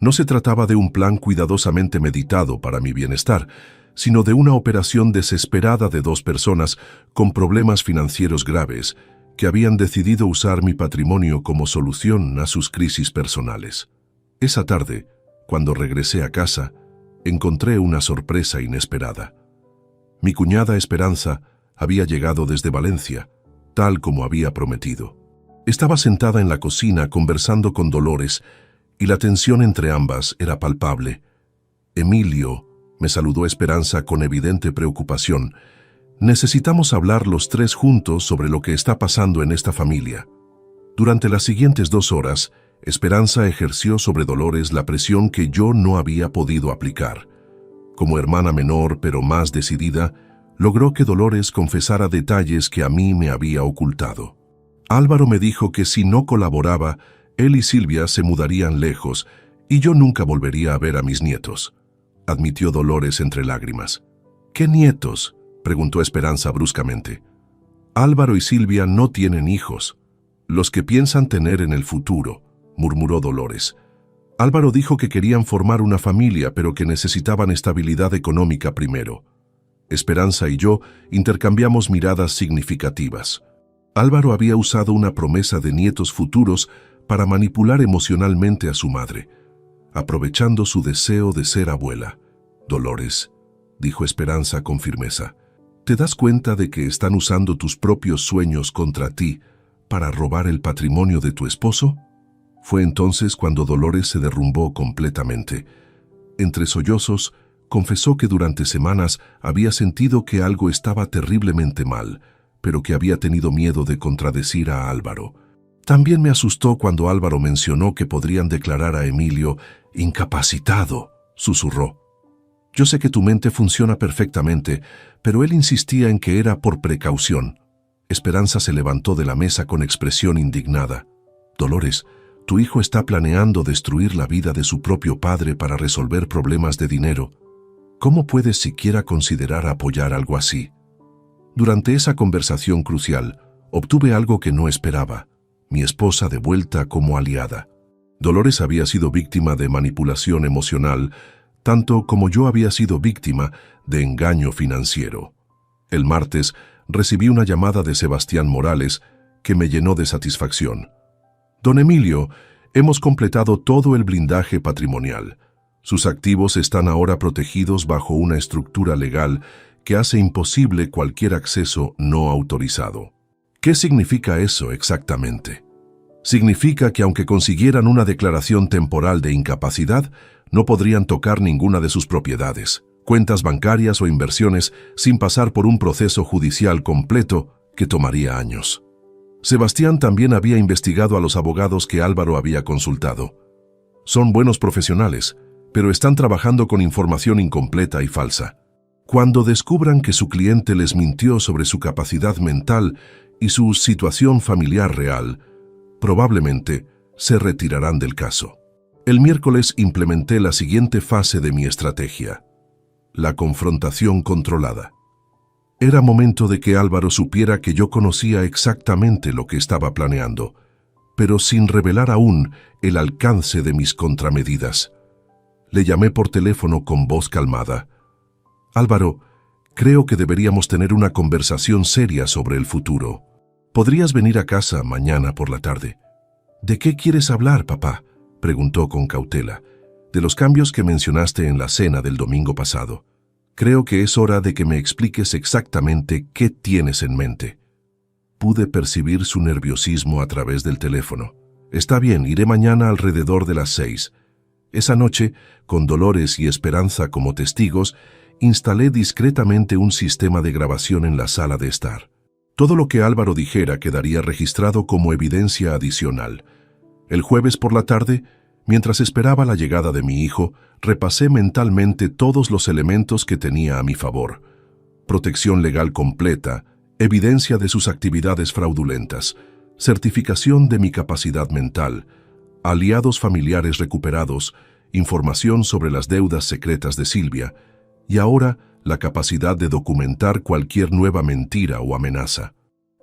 No se trataba de un plan cuidadosamente meditado para mi bienestar, sino de una operación desesperada de 2 personas con problemas financieros graves que habían decidido usar mi patrimonio como solución a sus crisis personales. Esa tarde, cuando regresé a casa, encontré una sorpresa inesperada. Mi cuñada Esperanza había llegado desde Valencia, tal como había prometido. Estaba sentada en la cocina conversando con Dolores y la tensión entre ambas era palpable. Emilio, me saludó Esperanza con evidente preocupación. Necesitamos hablar los 3 juntos sobre lo que está pasando en esta familia. Durante las siguientes 2 horas, Esperanza ejerció sobre Dolores la presión que yo no había podido aplicar. Como hermana menor pero más decidida, logró que Dolores confesara detalles que a mí me había ocultado. Álvaro me dijo que si no colaboraba, él y Silvia se mudarían lejos y yo nunca volvería a ver a mis nietos, admitió Dolores entre lágrimas. ¿Qué nietos?, preguntó Esperanza bruscamente. Álvaro y Silvia no tienen hijos. Los que piensan tener en el futuro, murmuró Dolores. Álvaro dijo que querían formar una familia, pero que necesitaban estabilidad económica primero. Esperanza y yo intercambiamos miradas significativas. Álvaro había usado una promesa de nietos futuros para manipular emocionalmente a su madre, aprovechando su deseo de ser abuela. Dolores, dijo Esperanza con firmeza, ¿te das cuenta de que están usando tus propios sueños contra ti para robar el patrimonio de tu esposo? Fue entonces cuando Dolores se derrumbó completamente. Entre sollozos, confesó que durante semanas había sentido que algo estaba terriblemente mal, pero que había tenido miedo de contradecir a Álvaro. También me asustó cuando Álvaro mencionó que podrían declarar a Emilio incapacitado, susurró. Yo sé que tu mente funciona perfectamente, pero él insistía en que era por precaución. Esperanza se levantó de la mesa con expresión indignada. Dolores, Tu hijo está planeando destruir la vida de su propio padre para resolver problemas de dinero. ¿Cómo puedes siquiera considerar apoyar algo así? Durante esa conversación crucial, obtuve algo que no esperaba: mi esposa de vuelta como aliada. Dolores había sido víctima de manipulación emocional, tanto como yo había sido víctima de engaño financiero. El martes recibí una llamada de Sebastián Morales que me llenó de satisfacción. Don Emilio, hemos completado todo el blindaje patrimonial. Sus activos están ahora protegidos bajo una estructura legal que hace imposible cualquier acceso no autorizado. ¿Qué significa eso exactamente? Significa que aunque consiguieran una declaración temporal de incapacidad, no podrían tocar ninguna de sus propiedades, cuentas bancarias o inversiones sin pasar por un proceso judicial completo que tomaría años. Sebastián también había investigado a los abogados que Álvaro había consultado. Son buenos profesionales, pero están trabajando con información incompleta y falsa. Cuando descubran que su cliente les mintió sobre su capacidad mental y su situación familiar real, probablemente se retirarán del caso. El miércoles implementé la siguiente fase de mi estrategia: la confrontación controlada. Era momento de que Álvaro supiera que yo conocía exactamente lo que estaba planeando, pero sin revelar aún el alcance de mis contramedidas. Le llamé por teléfono con voz calmada. Álvaro, creo que deberíamos tener una conversación seria sobre el futuro. ¿Podrías venir a casa mañana por la tarde? ¿De qué quieres hablar, papá?, preguntó con cautela. De los cambios que mencionaste en la cena del domingo pasado. Creo que es hora de que me expliques exactamente qué tienes en mente. Pude percibir su nerviosismo a través del teléfono. Está bien, iré mañana alrededor de las 6. Esa noche, con Dolores y Esperanza como testigos, instalé discretamente un sistema de grabación en la sala de estar. Todo lo que Álvaro dijera quedaría registrado como evidencia adicional. El jueves por la tarde, mientras esperaba la llegada de mi hijo, repasé mentalmente todos los elementos que tenía a mi favor. Protección legal completa, evidencia de sus actividades fraudulentas, certificación de mi capacidad mental, aliados familiares recuperados, información sobre las deudas secretas de Silvia, y ahora la capacidad de documentar cualquier nueva mentira o amenaza.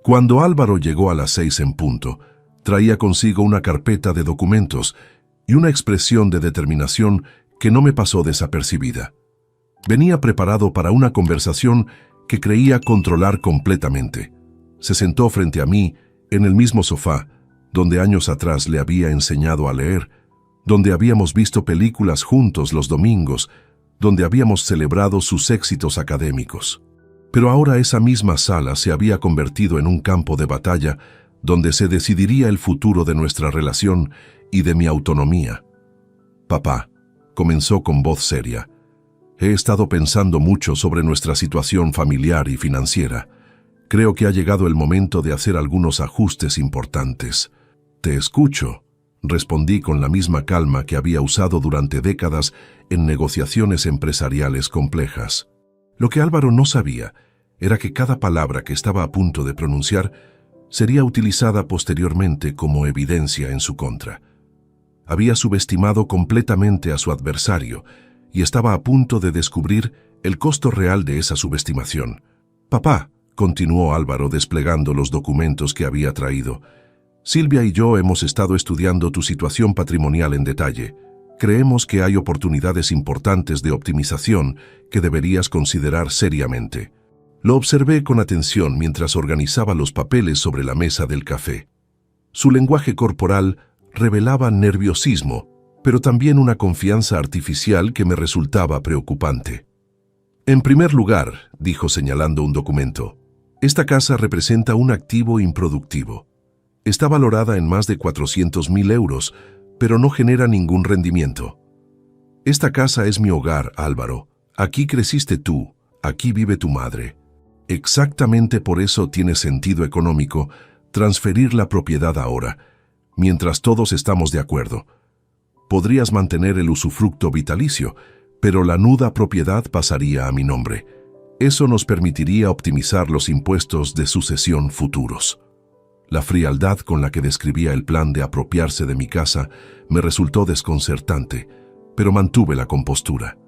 Cuando Álvaro llegó a las 6 en punto, traía consigo una carpeta de documentos y una expresión de determinación que no me pasó desapercibida. Venía preparado para una conversación que creía controlar completamente. Se sentó frente a mí en el mismo sofá donde años atrás le había enseñado a leer, donde habíamos visto películas juntos los domingos, donde habíamos celebrado sus éxitos académicos. Pero ahora esa misma sala se había convertido en un campo de batalla donde se decidiría el futuro de nuestra relación y de mi autonomía. Papá, comenzó con voz seria, he estado pensando mucho sobre nuestra situación familiar y financiera. Creo que ha llegado el momento de hacer algunos ajustes importantes. Te escucho, respondí con la misma calma que había usado durante décadas en negociaciones empresariales complejas. Lo que Álvaro no sabía era que cada palabra que estaba a punto de pronunciar sería utilizada posteriormente como evidencia en su contra. Había subestimado completamente a su adversario y estaba a punto de descubrir el costo real de esa subestimación. Papá, continuó Álvaro desplegando los documentos que había traído, Silvia y yo hemos estado estudiando tu situación patrimonial en detalle. Creemos que hay oportunidades importantes de optimización que deberías considerar seriamente. Lo observé con atención mientras organizaba los papeles sobre la mesa del café. Su lenguaje corporal revelaba nerviosismo, pero también una confianza artificial que me resultaba preocupante. En primer lugar, dijo señalando un documento, esta casa representa un activo improductivo. Está valorada en más de 400.000 euros, pero no genera ningún rendimiento. Esta casa es mi hogar, Álvaro. Aquí creciste tú, aquí vive tu madre. Exactamente por eso tiene sentido económico transferir la propiedad ahora, mientras todos estamos de acuerdo. Podrías mantener el usufructo vitalicio, pero la nuda propiedad pasaría a mi nombre. Eso nos permitiría optimizar los impuestos de sucesión futuros. La frialdad con la que describía el plan de apropiarse de mi casa me resultó desconcertante, pero mantuve la compostura.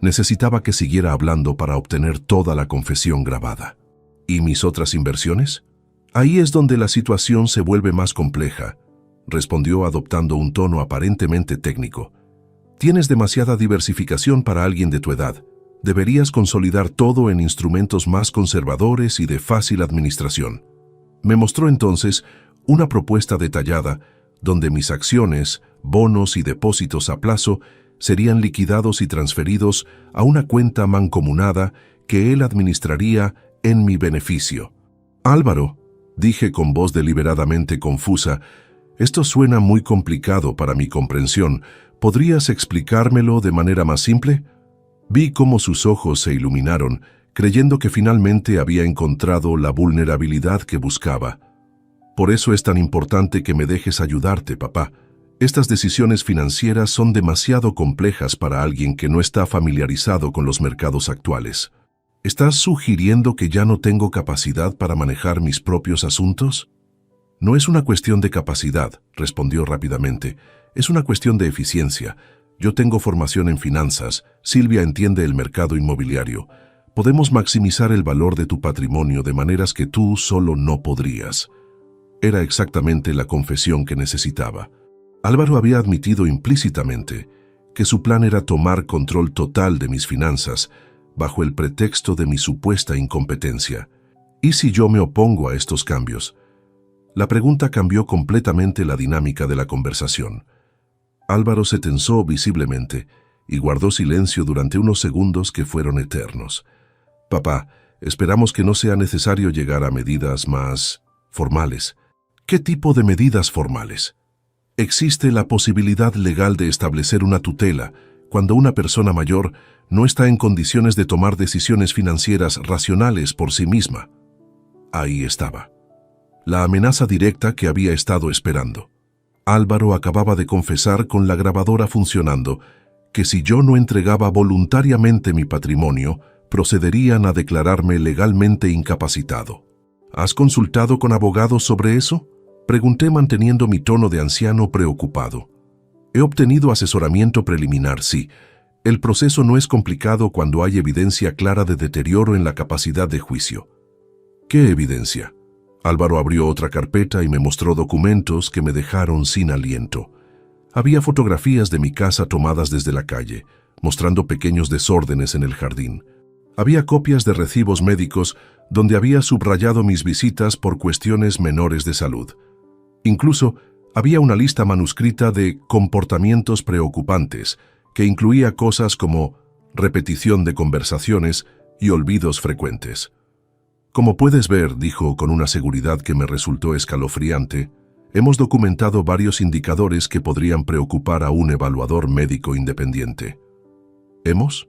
Necesitaba que siguiera hablando para obtener toda la confesión grabada. ¿Y mis otras inversiones? Ahí es donde la situación se vuelve más compleja, respondió adoptando un tono aparentemente técnico. Tienes demasiada diversificación para alguien de tu edad. Deberías consolidar todo en instrumentos más conservadores y de fácil administración. Me mostró entonces una propuesta detallada donde mis acciones, bonos y depósitos a plazo serían liquidados y transferidos a una cuenta mancomunada que él administraría en mi beneficio. Álvaro, dije con voz deliberadamente confusa, esto suena muy complicado para mi comprensión. ¿Podrías explicármelo de manera más simple? Vi cómo sus ojos se iluminaron, creyendo que finalmente había encontrado la vulnerabilidad que buscaba. Por eso es tan importante que me dejes ayudarte, papá. Estas decisiones financieras son demasiado complejas para alguien que no está familiarizado con los mercados actuales. ¿Estás sugiriendo que ya no tengo capacidad para manejar mis propios asuntos? No es una cuestión de capacidad, respondió rápidamente. Es una cuestión de eficiencia. Yo tengo formación en finanzas. Silvia entiende el mercado inmobiliario. Podemos maximizar el valor de tu patrimonio de maneras que tú solo no podrías. Era exactamente la confesión que necesitaba. Álvaro había admitido implícitamente que su plan era tomar control total de mis finanzas bajo el pretexto de mi supuesta incompetencia. ¿Y si yo me opongo a estos cambios? La pregunta cambió completamente la dinámica de la conversación. Álvaro se tensó visiblemente y guardó silencio durante unos segundos que fueron eternos. Papá, esperamos que no sea necesario llegar a medidas más formales. ¿Qué tipo de medidas formales? Existe la posibilidad legal de establecer una tutela cuando una persona mayor no está en condiciones de tomar decisiones financieras racionales por sí misma. Ahí estaba. La amenaza directa que había estado esperando. Álvaro acababa de confesar con la grabadora funcionando que si yo no entregaba voluntariamente mi patrimonio, procederían a declararme legalmente incapacitado. ¿Has consultado con abogados sobre eso? Pregunté manteniendo mi tono de anciano preocupado. He obtenido asesoramiento preliminar, sí. El proceso no es complicado cuando hay evidencia clara de deterioro en la capacidad de juicio. ¿Qué evidencia? Álvaro abrió otra carpeta y me mostró documentos que me dejaron sin aliento. Había fotografías de mi casa tomadas desde la calle, mostrando pequeños desórdenes en el jardín. Había copias de recibos médicos donde había subrayado mis visitas por cuestiones menores de salud. Incluso había una lista manuscrita de comportamientos preocupantes que incluía cosas como repetición de conversaciones y olvidos frecuentes. Como puedes ver, dijo con una seguridad que me resultó escalofriante, hemos documentado varios indicadores que podrían preocupar a un evaluador médico independiente. ¿Hemos?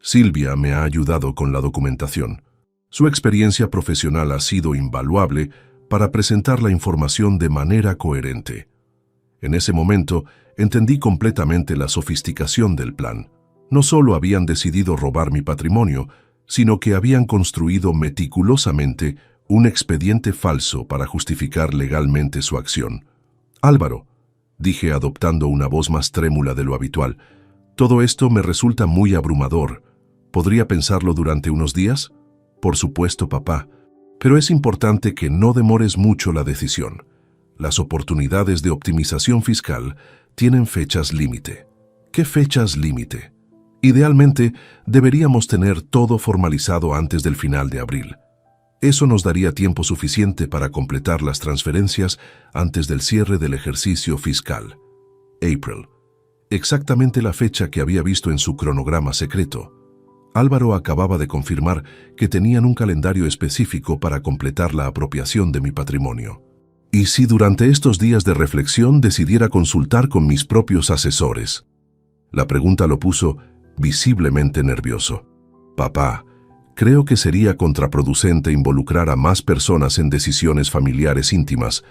Silvia me ha ayudado con la documentación. Su experiencia profesional ha sido invaluable para presentar la información de manera coherente. En ese momento, entendí completamente la sofisticación del plan. No solo habían decidido robar mi patrimonio, sino que habían construido meticulosamente un expediente falso para justificar legalmente su acción. Álvaro, dije adoptando una voz más trémula de lo habitual, todo esto me resulta muy abrumador. ¿Podría pensarlo durante unos días? Por supuesto, papá, pero es importante que no demores mucho la decisión. Las oportunidades de optimización fiscal tienen fechas límite. ¿Qué fechas límite? Idealmente, deberíamos tener todo formalizado antes del final de abril. Eso nos daría tiempo suficiente para completar las transferencias antes del cierre del ejercicio fiscal. April. Exactamente la fecha que había visto en su cronograma secreto. Álvaro acababa de confirmar que tenían un calendario específico para completar la apropiación de mi patrimonio. ¿Y si durante estos días de reflexión decidiera consultar con mis propios asesores? La pregunta lo puso visiblemente nervioso. Papá, creo que sería contraproducente involucrar a más personas en decisiones familiares íntimas.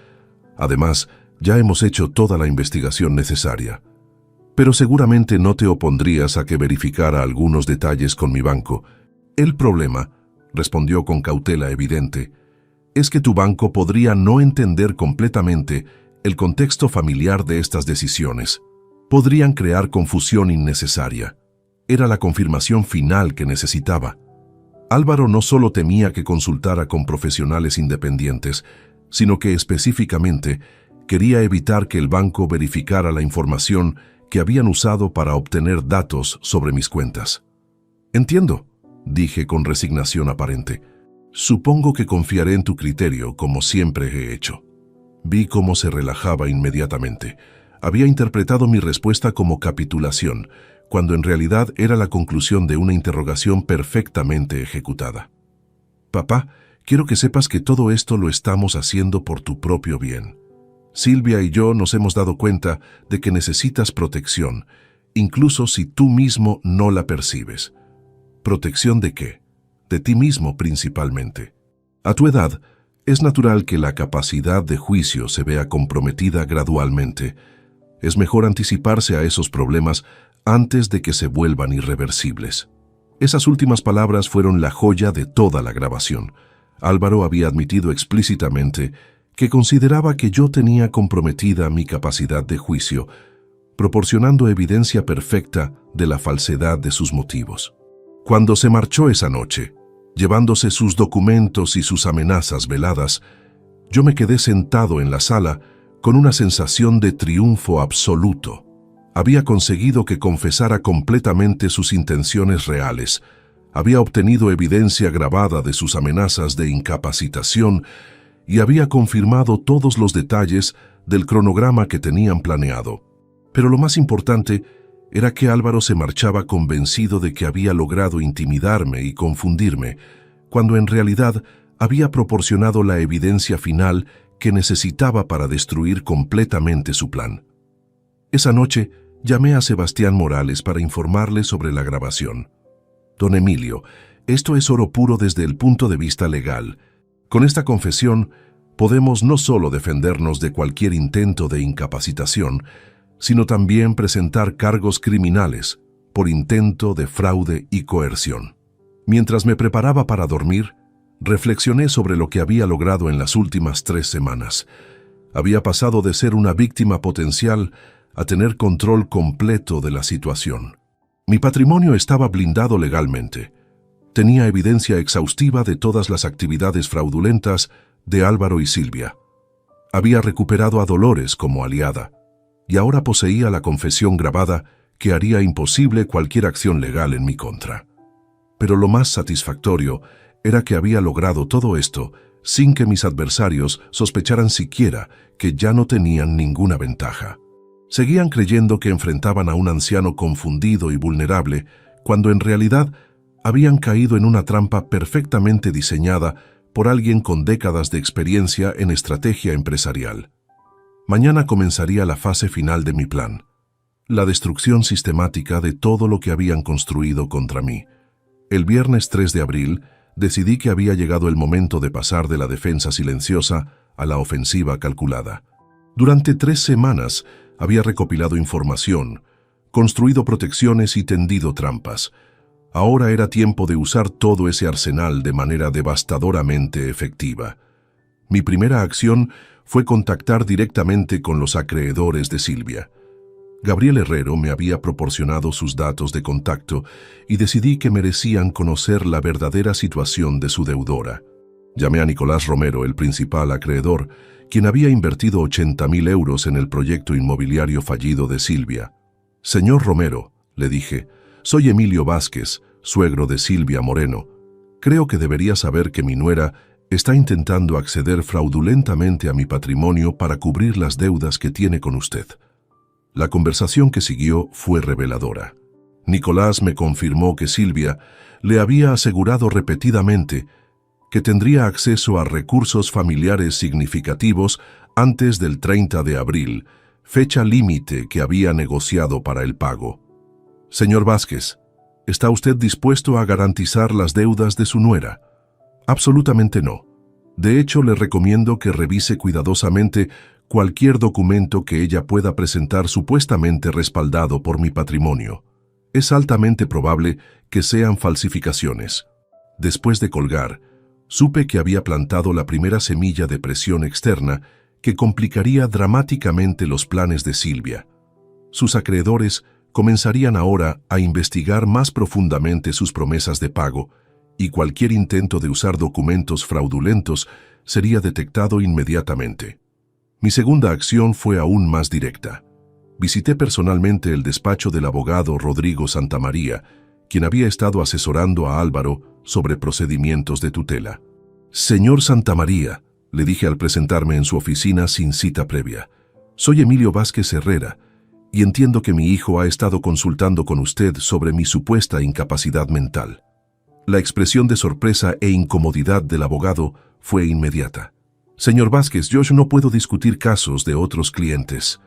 Además, ya hemos hecho toda la investigación necesaria. Pero seguramente no te opondrías a que verificara algunos detalles con mi banco. El problema, respondió con cautela evidente, es que tu banco podría no entender completamente el contexto familiar de estas decisiones. Podrían crear confusión innecesaria. Era la confirmación final que necesitaba. Álvaro no solo temía que consultara con profesionales independientes, sino que específicamente quería evitar que el banco verificara la información que habían usado para obtener datos sobre mis cuentas. Entiendo, dije con resignación aparente. Supongo que confiaré en tu criterio, como siempre he hecho. Vi cómo se relajaba inmediatamente. Había interpretado mi respuesta como capitulación, cuando en realidad era la conclusión de una interrogación perfectamente ejecutada. Papá, quiero que sepas que todo esto lo estamos haciendo por tu propio bien. Silvia y yo nos hemos dado cuenta de que necesitas protección, incluso si tú mismo no la percibes. ¿Protección de qué? De ti mismo principalmente. A tu edad, es natural que la capacidad de juicio se vea comprometida gradualmente. Es mejor anticiparse a esos problemas antes de que se vuelvan irreversibles. Esas últimas palabras fueron la joya de toda la grabación. Álvaro había admitido explícitamente que consideraba que yo tenía comprometida mi capacidad de juicio, proporcionando evidencia perfecta de la falsedad de sus motivos. Cuando se marchó esa noche, llevándose sus documentos y sus amenazas veladas, yo me quedé sentado en la sala con una sensación de triunfo absoluto. Había conseguido que confesara completamente sus intenciones reales, había obtenido evidencia grabada de sus amenazas de incapacitación y había confirmado todos los detalles del cronograma que tenían planeado. Pero lo más importante era que Álvaro se marchaba convencido de que había logrado intimidarme y confundirme, cuando en realidad había proporcionado la evidencia final que necesitaba para destruir completamente su plan. Esa noche llamé a Sebastián Morales para informarle sobre la grabación. Don Emilio, esto es oro puro desde el punto de vista legal. Con esta confesión, podemos no solo defendernos de cualquier intento de incapacitación, sino también presentar cargos criminales por intento de fraude y coerción. Mientras me preparaba para dormir, reflexioné sobre lo que había logrado en las últimas 3 semanas. Había pasado de ser una víctima potencial a tener control completo de la situación. Mi patrimonio estaba blindado legalmente. Tenía evidencia exhaustiva de todas las actividades fraudulentas de Álvaro y Silvia. Había recuperado a Dolores como aliada, y ahora poseía la confesión grabada que haría imposible cualquier acción legal en mi contra. Pero lo más satisfactorio era que había logrado todo esto sin que mis adversarios sospecharan siquiera que ya no tenían ninguna ventaja. Seguían creyendo que enfrentaban a un anciano confundido y vulnerable, cuando en realidad habían caído en una trampa perfectamente diseñada por alguien con décadas de experiencia en estrategia empresarial. Mañana comenzaría la fase final de mi plan, la destrucción sistemática de todo lo que habían construido contra mí. El viernes 3 de abril decidí que había llegado el momento de pasar de la defensa silenciosa a la ofensiva calculada. Durante 3 semanas había recopilado información, construido protecciones y tendido trampas. Ahora era tiempo de usar todo ese arsenal de manera devastadoramente efectiva. Mi primera acción fue contactar directamente con los acreedores de Silvia. Gabriel Herrero me había proporcionado sus datos de contacto y decidí que merecían conocer la verdadera situación de su deudora. Llamé a Nicolás Romero, el principal acreedor, quien había invertido 80.000 euros en el proyecto inmobiliario fallido de Silvia. Señor Romero, le dije, soy Emilio Vázquez, suegro de Silvia Moreno. Creo que debería saber que mi nuera está intentando acceder fraudulentamente a mi patrimonio para cubrir las deudas que tiene con usted. La conversación que siguió fue reveladora. Nicolás me confirmó que Silvia le había asegurado repetidamente que tendría acceso a recursos familiares significativos antes del 30 de abril, fecha límite que había negociado para el pago. Señor Vázquez, ¿está usted dispuesto a garantizar las deudas de su nuera? Absolutamente no. De hecho, le recomiendo que revise cuidadosamente cualquier documento que ella pueda presentar supuestamente respaldado por mi patrimonio. Es altamente probable que sean falsificaciones. Después de colgar, Supe que había plantado la primera semilla de presión externa que complicaría dramáticamente los planes de Silvia. Sus acreedores comenzarían ahora a investigar más profundamente sus promesas de pago, y cualquier intento de usar documentos fraudulentos sería detectado inmediatamente. Mi segunda acción fue aún más directa. Visité personalmente el despacho del abogado Rodrigo Santamaría, quien había estado asesorando a Álvaro sobre procedimientos de tutela. «Señor Santamaría», le dije al presentarme en su oficina sin cita previa, «soy Emilio Vázquez Herrera, y entiendo que mi hijo ha estado consultando con usted sobre mi supuesta incapacidad mental». La expresión de sorpresa e incomodidad del abogado fue inmediata. «Señor Vázquez, yo no puedo discutir casos de otros clientes».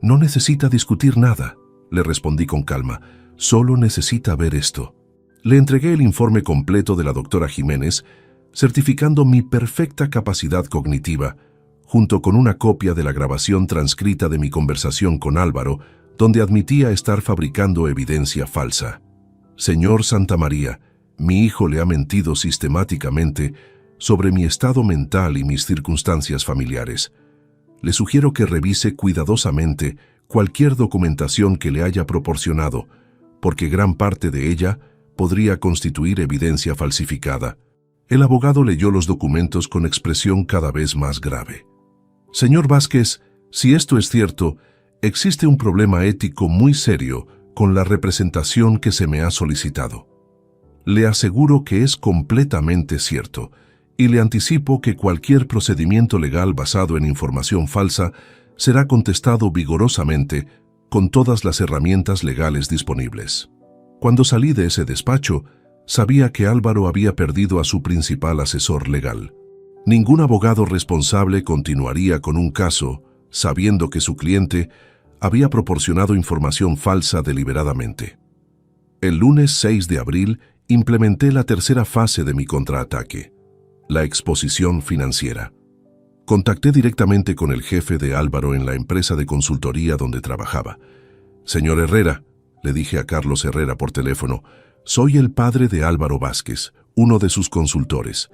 «No necesita discutir nada», le respondí con calma, «solo necesita ver esto». Le entregué el informe completo de la doctora Jiménez, certificando mi perfecta capacidad cognitiva, junto con una copia de la grabación transcrita de mi conversación con Álvaro, donde admitía estar fabricando evidencia falsa. «Señor Santamaría, mi hijo le ha mentido sistemáticamente sobre mi estado mental y mis circunstancias familiares. Le sugiero que revise cuidadosamente cualquier documentación que le haya proporcionado, porque gran parte de ella podría constituir evidencia falsificada». El abogado leyó los documentos con expresión cada vez más grave. «Señor Vázquez, si esto es cierto, existe un problema ético muy serio con la representación que se me ha solicitado. Le aseguro que es completamente cierto, y le anticipo que cualquier procedimiento legal basado en información falsa será contestado vigorosamente con todas las herramientas legales disponibles». Cuando salí de ese despacho, sabía que Álvaro había perdido a su principal asesor legal. Ningún abogado responsable continuaría con un caso sabiendo que su cliente había proporcionado información falsa deliberadamente. El lunes 6 de abril implementé la tercera fase de mi contraataque, la exposición financiera. Contacté directamente con el jefe de Álvaro en la empresa de consultoría donde trabajaba. «Señor Herrera», le dije a Carlos Herrera por teléfono, «soy el padre de Álvaro Vázquez, uno de sus consultores.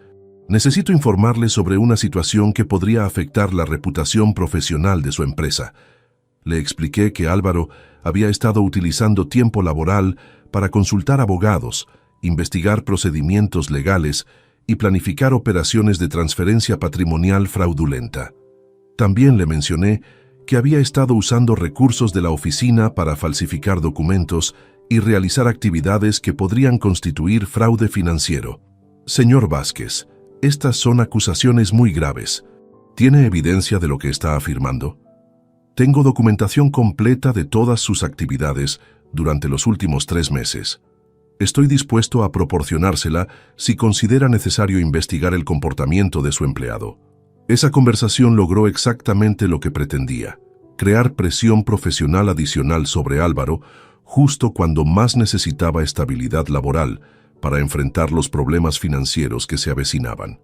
Necesito informarle sobre una situación que podría afectar la reputación profesional de su empresa». Le expliqué que Álvaro había estado utilizando tiempo laboral para consultar abogados, investigar procedimientos legales y planificar operaciones de transferencia patrimonial fraudulenta. También le mencioné que había estado usando recursos de la oficina para falsificar documentos y realizar actividades que podrían constituir fraude financiero. «Señor Vázquez, estas son acusaciones muy graves. ¿Tiene evidencia de lo que está afirmando?» «Tengo documentación completa de todas sus actividades durante los últimos 3 meses. Estoy dispuesto a proporcionársela si considera necesario investigar el comportamiento de su empleado». Esa conversación logró exactamente lo que pretendía: crear presión profesional adicional sobre Álvaro justo cuando más necesitaba estabilidad laboral para enfrentar los problemas financieros que se avecinaban.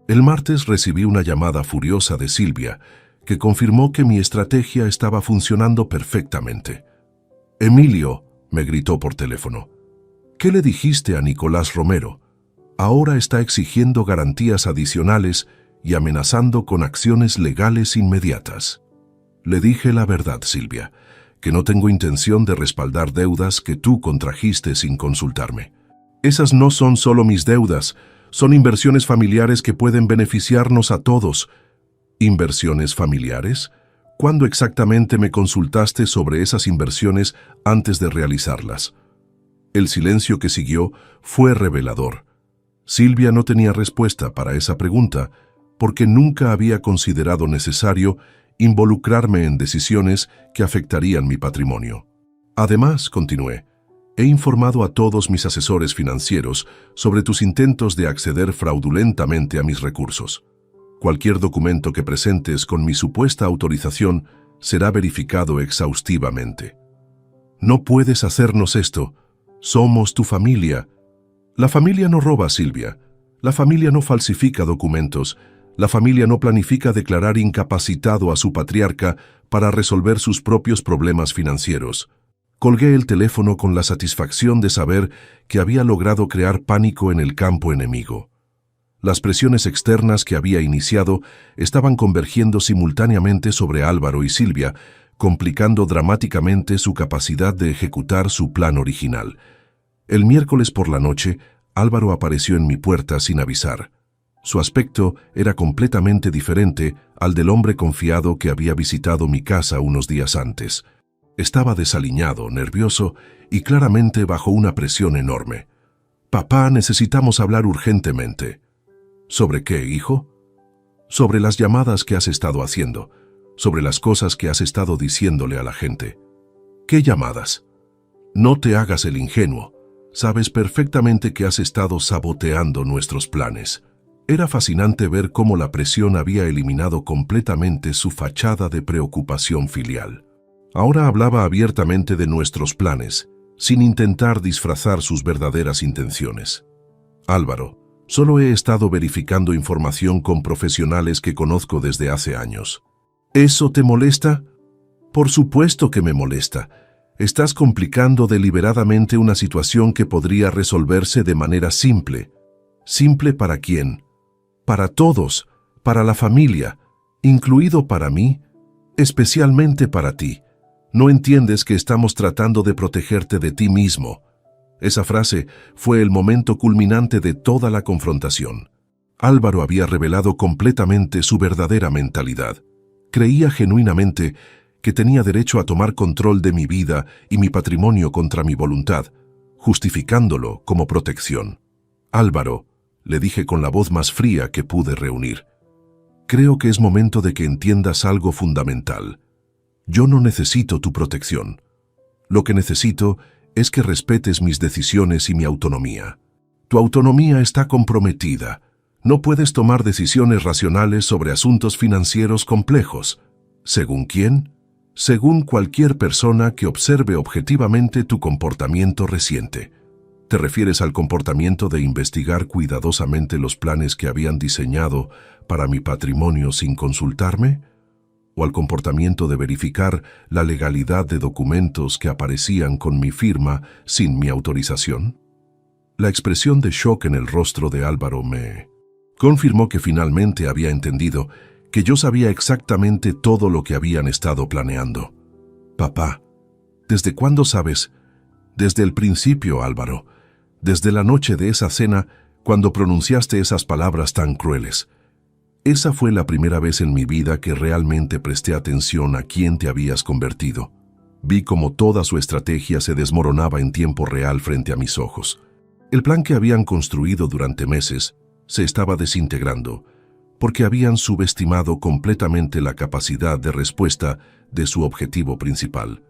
El martes recibí una llamada furiosa de Silvia, que confirmó que mi estrategia estaba funcionando perfectamente. «Emilio», me gritó por teléfono, «¿qué le dijiste a Nicolás Romero? Ahora está exigiendo garantías adicionales y amenazando con acciones legales inmediatas». Le dije la verdad, Silvia, que no tengo intención de respaldar deudas que tú contrajiste sin consultarme. Esas no son solo mis deudas, son inversiones familiares que pueden beneficiarnos a todos. ¿Inversiones familiares? ¿Cuándo exactamente me consultaste sobre esas inversiones antes de realizarlas? El silencio que siguió fue revelador. Silvia no tenía respuesta para esa pregunta, porque nunca había considerado necesario involucrarme en decisiones que afectarían mi patrimonio. Además, continué, he informado a todos mis asesores financieros sobre tus intentos de acceder fraudulentamente a mis recursos. Cualquier documento que presentes con mi supuesta autorización será verificado exhaustivamente. No puedes hacernos esto. Somos tu familia. La familia no roba, Silvia. La familia no falsifica documentos. La familia no planifica declarar incapacitado a su patriarca para resolver sus propios problemas financieros. Colgué el teléfono con la satisfacción de saber que había logrado crear pánico en el campo enemigo. Las presiones externas que había iniciado estaban convergiendo simultáneamente sobre Álvaro y Silvia, complicando dramáticamente su capacidad de ejecutar su plan original. El miércoles por la noche, Álvaro apareció en mi puerta sin avisar. Su aspecto era completamente diferente al del hombre confiado que había visitado mi casa unos días antes. Estaba desaliñado, nervioso y claramente bajo una presión enorme. «Papá, necesitamos hablar urgentemente». «¿Sobre qué, hijo?» «Sobre las llamadas que has estado haciendo, sobre las cosas que has estado diciéndole a la gente». «¿Qué llamadas?» «No te hagas el ingenuo. Sabes perfectamente que has estado saboteando nuestros planes». Era fascinante ver cómo la presión había eliminado completamente su fachada de preocupación filial. Ahora hablaba abiertamente de nuestros planes, sin intentar disfrazar sus verdaderas intenciones. «Álvaro, solo he estado verificando información con profesionales que conozco desde hace años». «¿Eso te molesta?» «Por supuesto que me molesta. Estás complicando deliberadamente una situación que podría resolverse de manera simple». «¿Simple para quién?» «Para todos, para la familia, incluido para mí, especialmente para ti. No entiendes que estamos tratando de protegerte de ti mismo». Esa frase fue el momento culminante de toda la confrontación. Álvaro había revelado completamente su verdadera mentalidad. Creía genuinamente que tenía derecho a tomar control de mi vida y mi patrimonio contra mi voluntad, justificándolo como protección. «Álvaro», le dije con la voz más fría que pude reunir, «creo que es momento de que entiendas algo fundamental. Yo no necesito tu protección. Lo que necesito es que respetes mis decisiones y mi autonomía. Tu autonomía está comprometida. No puedes tomar decisiones racionales sobre asuntos financieros complejos. ¿Según quién? Según cualquier persona que observe objetivamente tu comportamiento reciente. ¿Te refieres al comportamiento de investigar cuidadosamente los planes que habían diseñado para mi patrimonio sin consultarme? ¿O al comportamiento de verificar la legalidad de documentos que aparecían con mi firma sin mi autorización? La expresión de shock en el rostro de Álvaro me confirmó que finalmente había entendido que yo sabía exactamente todo lo que habían estado planeando. «Papá, ¿desde cuándo sabes?» «Desde el principio, Álvaro. Desde la noche de esa cena, cuando pronunciaste esas palabras tan crueles. Esa fue la primera vez en mi vida que realmente presté atención a quién te habías convertido. Vi cómo toda su estrategia se desmoronaba en tiempo real frente a mis ojos. El plan que habían construido durante meses se estaba desintegrando, porque habían subestimado completamente la capacidad de respuesta de su objetivo principal.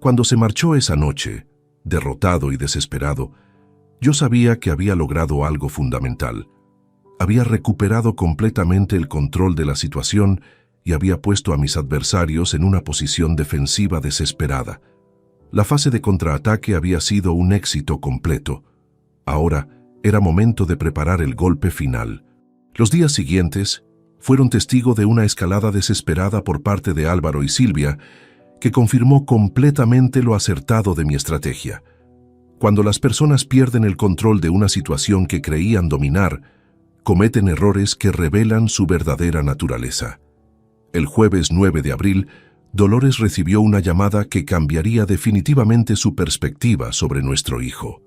Cuando se marchó esa noche, derrotado y desesperado, yo sabía que había logrado algo fundamental. Había recuperado completamente el control de la situación y había puesto a mis adversarios en una posición defensiva desesperada. La fase de contraataque había sido un éxito completo. Ahora era momento de preparar el golpe final. Los días siguientes fueron testigo de una escalada desesperada por parte de Álvaro y Silvia, que confirmó completamente lo acertado de mi estrategia. Cuando las personas pierden el control de una situación que creían dominar, cometen errores que revelan su verdadera naturaleza. El jueves 9 de abril, Dolores recibió una llamada que cambiaría definitivamente su perspectiva sobre nuestro hijo.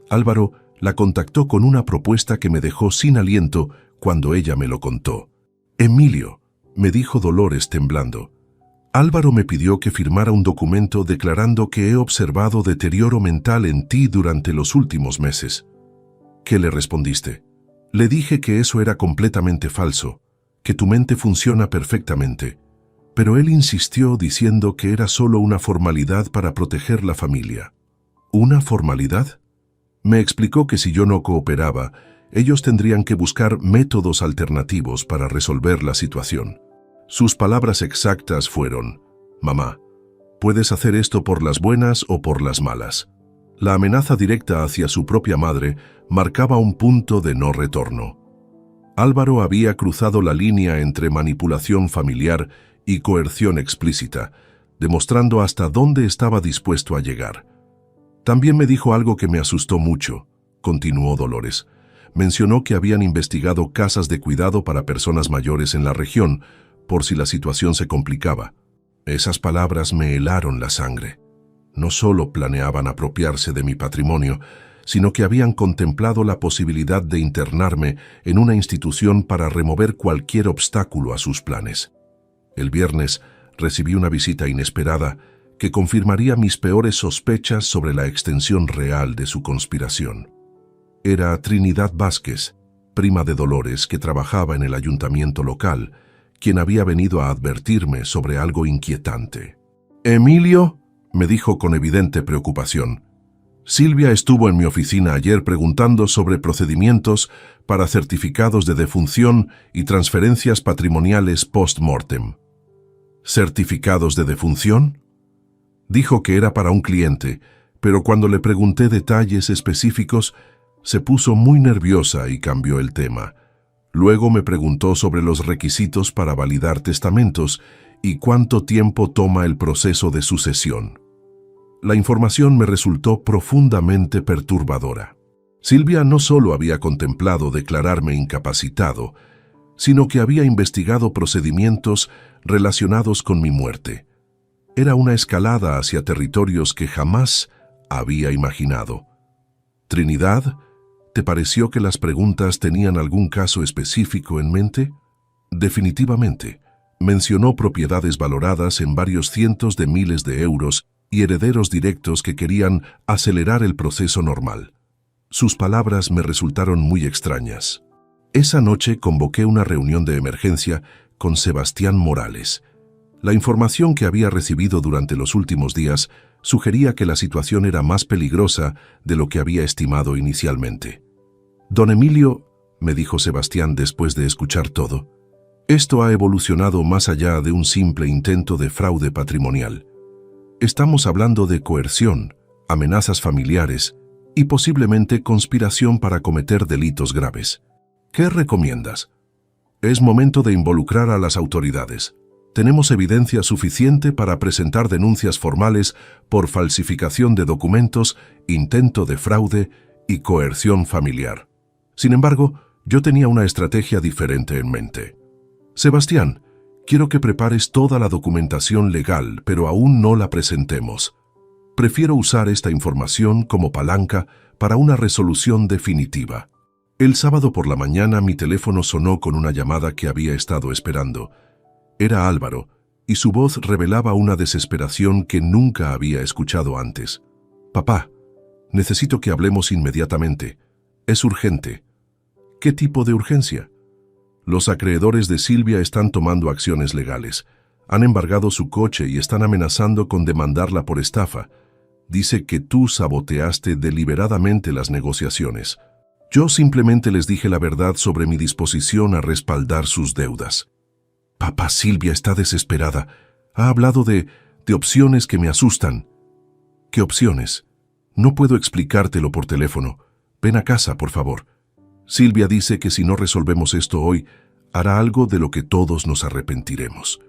Álvaro la contactó con una propuesta que me dejó sin aliento cuando ella me lo contó. «Emilio», me dijo Dolores temblando, «Álvaro me pidió que firmara un documento declarando que he observado deterioro mental en ti durante los últimos meses». «¿Qué le respondiste?» «Le dije que eso era completamente falso, que tu mente funciona perfectamente». Pero él insistió diciendo que era solo una formalidad para proteger la familia. ¿Una formalidad? Me explicó que si yo no cooperaba, ellos tendrían que buscar métodos alternativos para resolver la situación. Sus palabras exactas fueron: «Mamá, puedes hacer esto por las buenas o por las malas». La amenaza directa hacia su propia madre marcaba un punto de no retorno. Álvaro había cruzado la línea entre manipulación familiar y coerción explícita, demostrando hasta dónde estaba dispuesto a llegar. También me dijo algo que me asustó mucho, continuó Dolores. mencionó que habían investigado casas de cuidado para personas mayores en la región, por si la situación se complicaba. Esas palabras me helaron la sangre. No solo planeaban apropiarse de mi patrimonio, sino que habían contemplado la posibilidad de internarme en una institución para remover cualquier obstáculo a sus planes. El viernes recibí una visita inesperada que confirmaría mis peores sospechas sobre la extensión real de su conspiración. Era Trinidad Vázquez, prima de Dolores que trabajaba en el ayuntamiento local, quien había venido a advertirme sobre algo inquietante. «Emilio», me dijo con evidente preocupación, «Silvia estuvo en mi oficina ayer preguntando sobre procedimientos para certificados de defunción y transferencias patrimoniales post-mortem». ¿Certificados de defunción? Dijo que era para un cliente, pero cuando le pregunté detalles específicos, se puso muy nerviosa y cambió el tema. Luego me preguntó sobre los requisitos para validar testamentos y cuánto tiempo toma el proceso de sucesión. La información me resultó profundamente perturbadora. Silvia no solo había contemplado declararme incapacitado, sino que había investigado procedimientos relacionados con mi muerte. Era una escalada hacia territorios que jamás había imaginado. Trinidad, ¿te pareció que las preguntas tenían algún caso específico en mente? Definitivamente. Mencionó propiedades valoradas en varios cientos de miles de euros y herederos directos que querían acelerar el proceso normal. Sus palabras me resultaron muy extrañas. Esa noche convoqué una reunión de emergencia con Sebastián Morales. La información que había recibido durante los últimos días sugería que la situación era más peligrosa de lo que había estimado inicialmente. «Don Emilio», me dijo Sebastián después de escuchar todo, «esto ha evolucionado más allá de un simple intento de fraude patrimonial. Estamos hablando de coerción, amenazas familiares y posiblemente conspiración para cometer delitos graves. ¿Qué recomiendas?» «Es momento de involucrar a las autoridades. Tenemos evidencia suficiente para presentar denuncias formales por falsificación de documentos, intento de fraude y coerción familiar». Sin embargo, yo tenía una estrategia diferente en mente. «Sebastián, quiero que prepares toda la documentación legal, pero aún no la presentemos. Prefiero usar esta información como palanca para una resolución definitiva». El sábado por la mañana mi teléfono sonó con una llamada que había estado esperando. Era Álvaro, y su voz revelaba una desesperación que nunca había escuchado antes. «Papá, necesito que hablemos inmediatamente. Es urgente». «¿Qué tipo de urgencia?» «Los acreedores de Silvia están tomando acciones legales. Han embargado su coche y están amenazando con demandarla por estafa. Dice que tú saboteaste deliberadamente las negociaciones. Yo simplemente les dije la verdad sobre mi disposición a respaldar sus deudas». «Papá, Silvia está desesperada. Ha hablado de opciones que me asustan». «¿Qué opciones?» «No puedo explicártelo por teléfono. Ven a casa, por favor. Silvia dice que si no resolvemos esto hoy, hará algo de lo que todos nos arrepentiremos».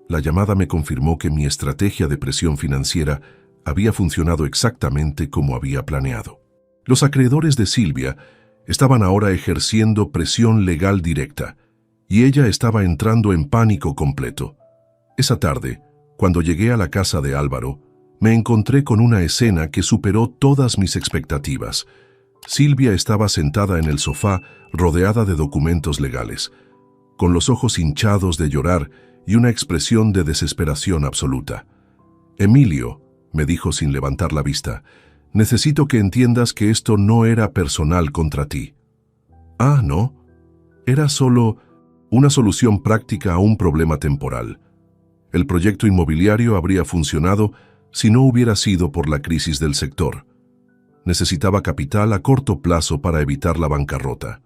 La llamada me confirmó que mi estrategia de presión financiera había funcionado exactamente como había planeado. Los acreedores de Silvia estaban ahora ejerciendo presión legal directa, y ella estaba entrando en pánico completo. Esa tarde, cuando llegué a la casa de Álvaro, me encontré con una escena que superó todas mis expectativas. Silvia estaba sentada en el sofá, rodeada de documentos legales, con los ojos hinchados de llorar y una expresión de desesperación absoluta. «Emilio», me dijo sin levantar la vista, «necesito que entiendas que esto no era personal contra ti». «Ah, ¿no?» «Era solo una solución práctica a un problema temporal. El proyecto inmobiliario habría funcionado si no hubiera sido por la crisis del sector. Necesitaba capital a corto plazo para evitar la bancarrota.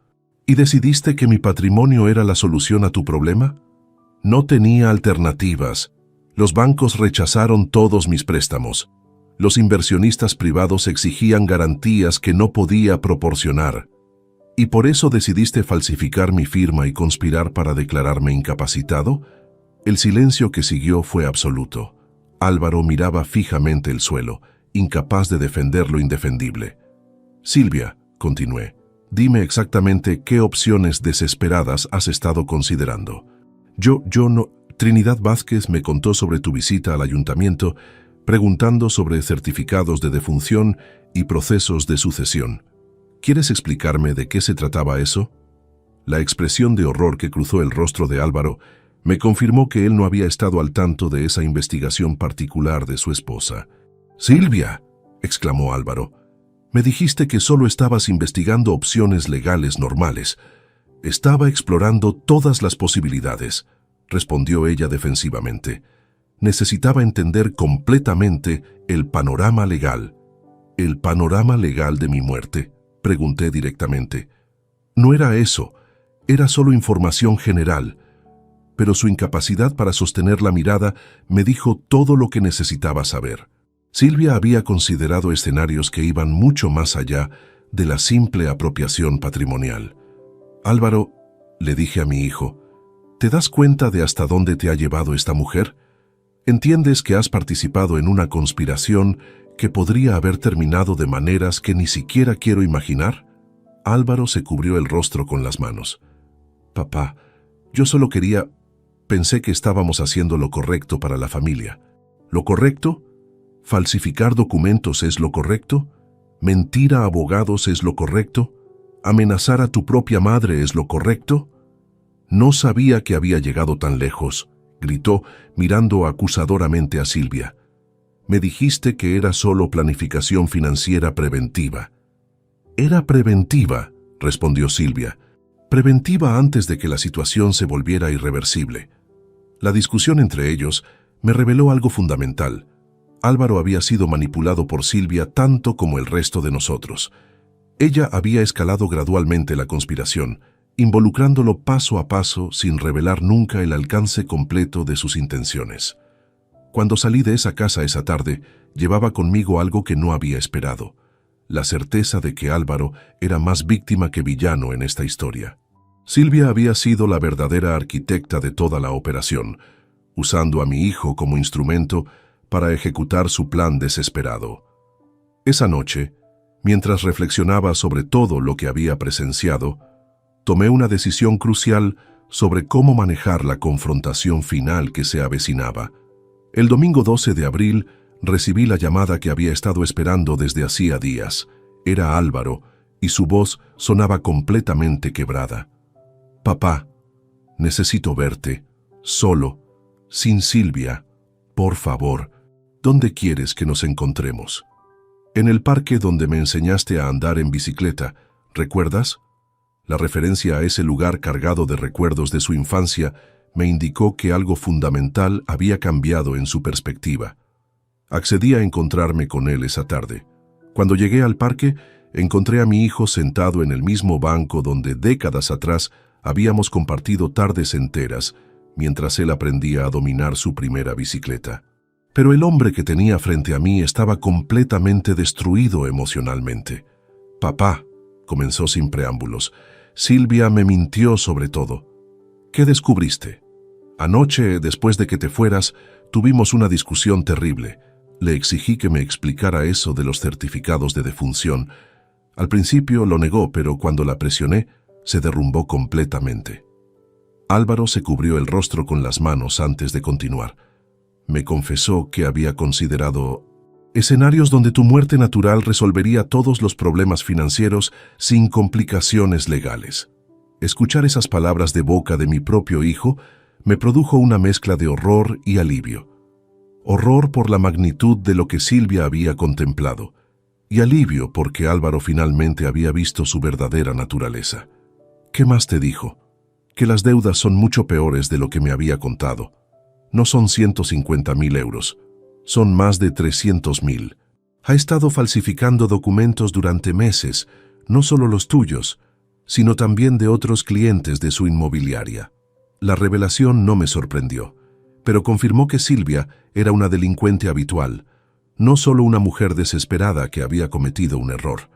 ¿Y decidiste que mi patrimonio era la solución a tu problema? No tenía alternativas. Los bancos rechazaron todos mis préstamos. Los inversionistas privados exigían garantías que no podía proporcionar. ¿Y por eso decidiste falsificar mi firma y conspirar para declararme incapacitado?» El silencio que siguió fue absoluto. Álvaro miraba fijamente el suelo, incapaz de defender lo indefendible. «Silvia», continué, Dime exactamente qué opciones desesperadas has estado considerando. Yo no... Trinidad Vázquez me contó sobre tu visita al ayuntamiento, preguntando sobre certificados de defunción y procesos de sucesión. ¿Quieres explicarme de qué se trataba eso? La expresión de horror que cruzó el rostro de Álvaro me confirmó que él no había estado al tanto de esa investigación particular de su esposa. «¡Silvia!», exclamó Álvaro. «Me dijiste que solo estabas investigando opciones legales normales. Estaba explorando todas las posibilidades», respondió ella defensivamente. «Necesitaba entender completamente el panorama legal». «¿El panorama legal de mi muerte?», pregunté directamente. «No era eso, era solo información general». Pero su incapacidad para sostener la mirada me dijo todo lo que necesitaba saber. Silvia había considerado escenarios que iban mucho más allá de la simple apropiación patrimonial. «Álvaro», le dije a mi hijo, «¿te das cuenta de hasta dónde te ha llevado esta mujer? ¿Entiendes que has participado en una conspiración que podría haber terminado de maneras que ni siquiera quiero imaginar?» Álvaro se cubrió el rostro con las manos. «Papá, yo solo quería... Pensé que estábamos haciendo lo correcto para la familia». «¿Lo correcto? ¿Falsificar documentos es lo correcto? ¿Mentir a abogados es lo correcto? ¿Amenazar a tu propia madre es lo correcto?» «No sabía que había llegado tan lejos», gritó, mirando acusadoramente a Silvia. «Me dijiste que era solo planificación financiera preventiva». «Era preventiva», respondió Silvia. «Preventiva antes de que la situación se volviera irreversible». La discusión entre ellos me reveló algo fundamental. Álvaro había sido manipulado por Silvia tanto como el resto de nosotros. Ella había escalado gradualmente la conspiración, involucrándolo paso a paso sin revelar nunca el alcance completo de sus intenciones. Cuando salí de esa casa esa tarde, llevaba conmigo algo que no había esperado: la certeza de que Álvaro era más víctima que villano en esta historia. Silvia había sido la verdadera arquitecta de toda la operación, usando a mi hijo como instrumento para ejecutar su plan desesperado. Esa noche, mientras reflexionaba sobre todo lo que había presenciado, tomé una decisión crucial sobre cómo manejar la confrontación final que se avecinaba. El domingo 12 de abril recibí la llamada que había estado esperando desde hacía días. Era Álvaro, y su voz sonaba completamente quebrada. «Papá, necesito verte, solo, sin Silvia. Por favor, ¿dónde quieres que nos encontremos?» «En el parque donde me enseñaste a andar en bicicleta, ¿recuerdas?». La referencia a ese lugar cargado de recuerdos de su infancia me indicó que algo fundamental había cambiado en su perspectiva. Accedí a encontrarme con él esa tarde. Cuando llegué al parque, encontré a mi hijo sentado en el mismo banco donde décadas atrás habíamos compartido tardes enteras, mientras él aprendía a dominar su primera bicicleta. Pero el hombre que tenía frente a mí estaba completamente destruido emocionalmente. «Papá», comenzó sin preámbulos, «Silvia me mintió sobre todo». «¿Qué descubriste?». «Anoche, después de que te fueras, tuvimos una discusión terrible. Le exigí que me explicara eso de los certificados de defunción. Al principio lo negó, pero cuando la presioné, se derrumbó completamente». Álvaro se cubrió el rostro con las manos antes de continuar. Me confesó que había considerado escenarios donde tu muerte natural resolvería todos los problemas financieros sin complicaciones legales. Escuchar esas palabras de boca de mi propio hijo me produjo una mezcla de horror y alivio. Horror por la magnitud de lo que Silvia había contemplado, y alivio porque Álvaro finalmente había visto su verdadera naturaleza. «¿Qué más te dijo?». «Que las deudas son mucho peores de lo que me había contado. No son 150.000 euros, son más de 300.000. Ha estado falsificando documentos durante meses, no solo los tuyos, sino también de otros clientes de su inmobiliaria». La revelación no me sorprendió, pero confirmó que Silvia era una delincuente habitual, no solo una mujer desesperada que había cometido un error.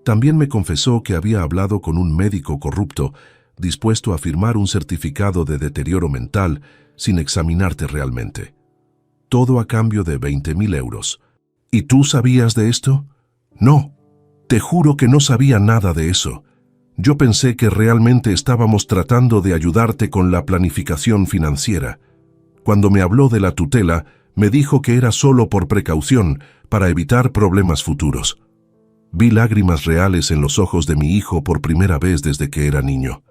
También me confesó que había hablado con un médico corrupto dispuesto a firmar un certificado de deterioro mental sin examinarte realmente. Todo a cambio de 20.000 euros. «¿Y tú sabías de esto?». «No». Te juro que no sabía nada de eso. Yo pensé que realmente estábamos tratando de ayudarte con la planificación financiera. Cuando me habló de la tutela, me dijo que era solo por precaución, para evitar problemas futuros. Vi lágrimas reales en los ojos de mi hijo por primera vez desde que era niño.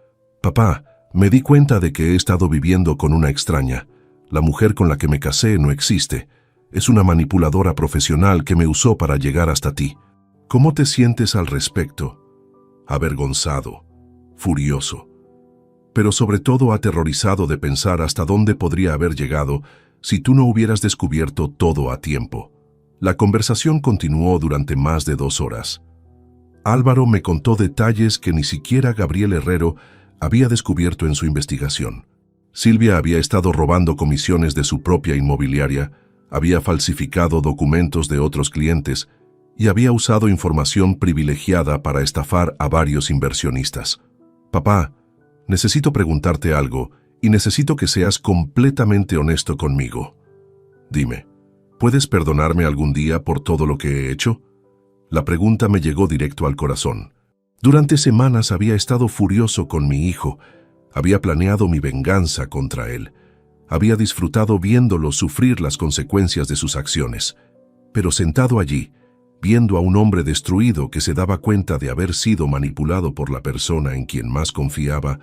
Papá, me di cuenta de que he estado viviendo con una extraña. La mujer con la que me casé no existe. Es una manipuladora profesional que me usó para llegar hasta ti. ¿Cómo te sientes al respecto? Avergonzado, furioso, pero sobre todo aterrorizado de pensar hasta dónde podría haber llegado si tú no hubieras descubierto todo a tiempo. La conversación continuó durante más de 2 horas. Álvaro me contó detalles que ni siquiera Gabriel Herrero había descubierto en su investigación. Silvia había estado robando comisiones de su propia inmobiliaria, había falsificado documentos de otros clientes y había usado información privilegiada para estafar a varios inversionistas. Papá, necesito preguntarte algo y necesito que seas completamente honesto conmigo. Dime, ¿puedes perdonarme algún día por todo lo que he hecho? La pregunta me llegó directo al corazón. Durante semanas había estado furioso con mi hijo, había planeado mi venganza contra él, había disfrutado viéndolo sufrir las consecuencias de sus acciones, pero sentado allí, viendo a un hombre destruido que se daba cuenta de haber sido manipulado por la persona en quien más confiaba,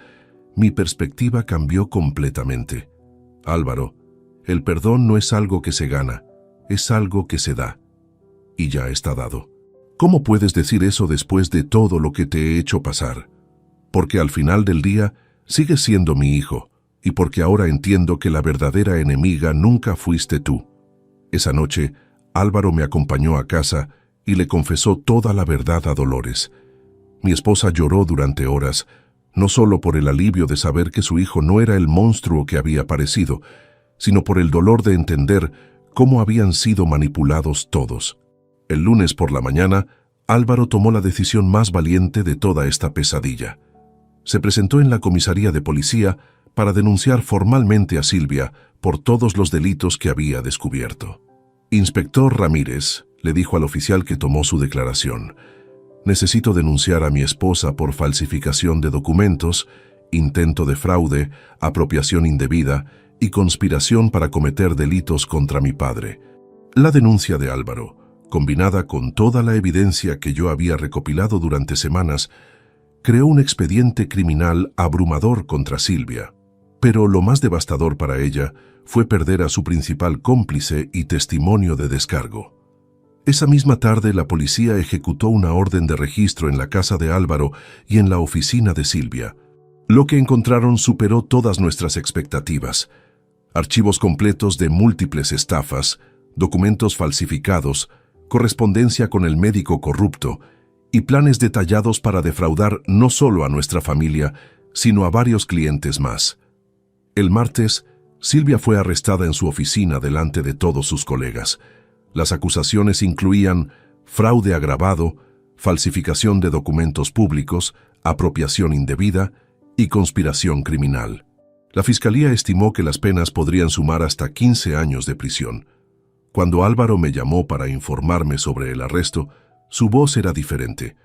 mi perspectiva cambió completamente. Álvaro, el perdón no es algo que se gana, es algo que se da. Y ya está dado. ¿Cómo puedes decir eso después de todo lo que te he hecho pasar? Porque al final del día, sigues siendo mi hijo, y porque ahora entiendo que la verdadera enemiga nunca fuiste tú. Esa noche, Álvaro me acompañó a casa y le confesó toda la verdad a Dolores. Mi esposa lloró durante horas, no solo por el alivio de saber que su hijo no era el monstruo que había parecido, sino por el dolor de entender cómo habían sido manipulados todos. El lunes por la mañana, Álvaro tomó la decisión más valiente de toda esta pesadilla. Se presentó en la comisaría de policía para denunciar formalmente a Silvia por todos los delitos que había descubierto. Inspector Ramírez, le dijo al oficial que tomó su declaración, necesito denunciar a mi esposa por falsificación de documentos, intento de fraude, apropiación indebida y conspiración para cometer delitos contra mi padre. La denuncia de Álvaro, combinada con toda la evidencia que yo había recopilado durante semanas, creó un expediente criminal abrumador contra Silvia. Pero lo más devastador para ella fue perder a su principal cómplice y testimonio de descargo. Esa misma tarde la policía ejecutó una orden de registro en la casa de Álvaro y en la oficina de Silvia. Lo que encontraron superó todas nuestras expectativas. Archivos completos de múltiples estafas, documentos falsificados, correspondencia con el médico corrupto y planes detallados para defraudar no solo a nuestra familia, sino a varios clientes más. El martes, Silvia fue arrestada en su oficina delante de todos sus colegas. Las acusaciones incluían fraude agravado, falsificación de documentos públicos, apropiación indebida y conspiración criminal. La fiscalía estimó que las penas podrían sumar hasta 15 años de prisión. Cuando Álvaro me llamó para informarme sobre el arresto, su voz era diferente.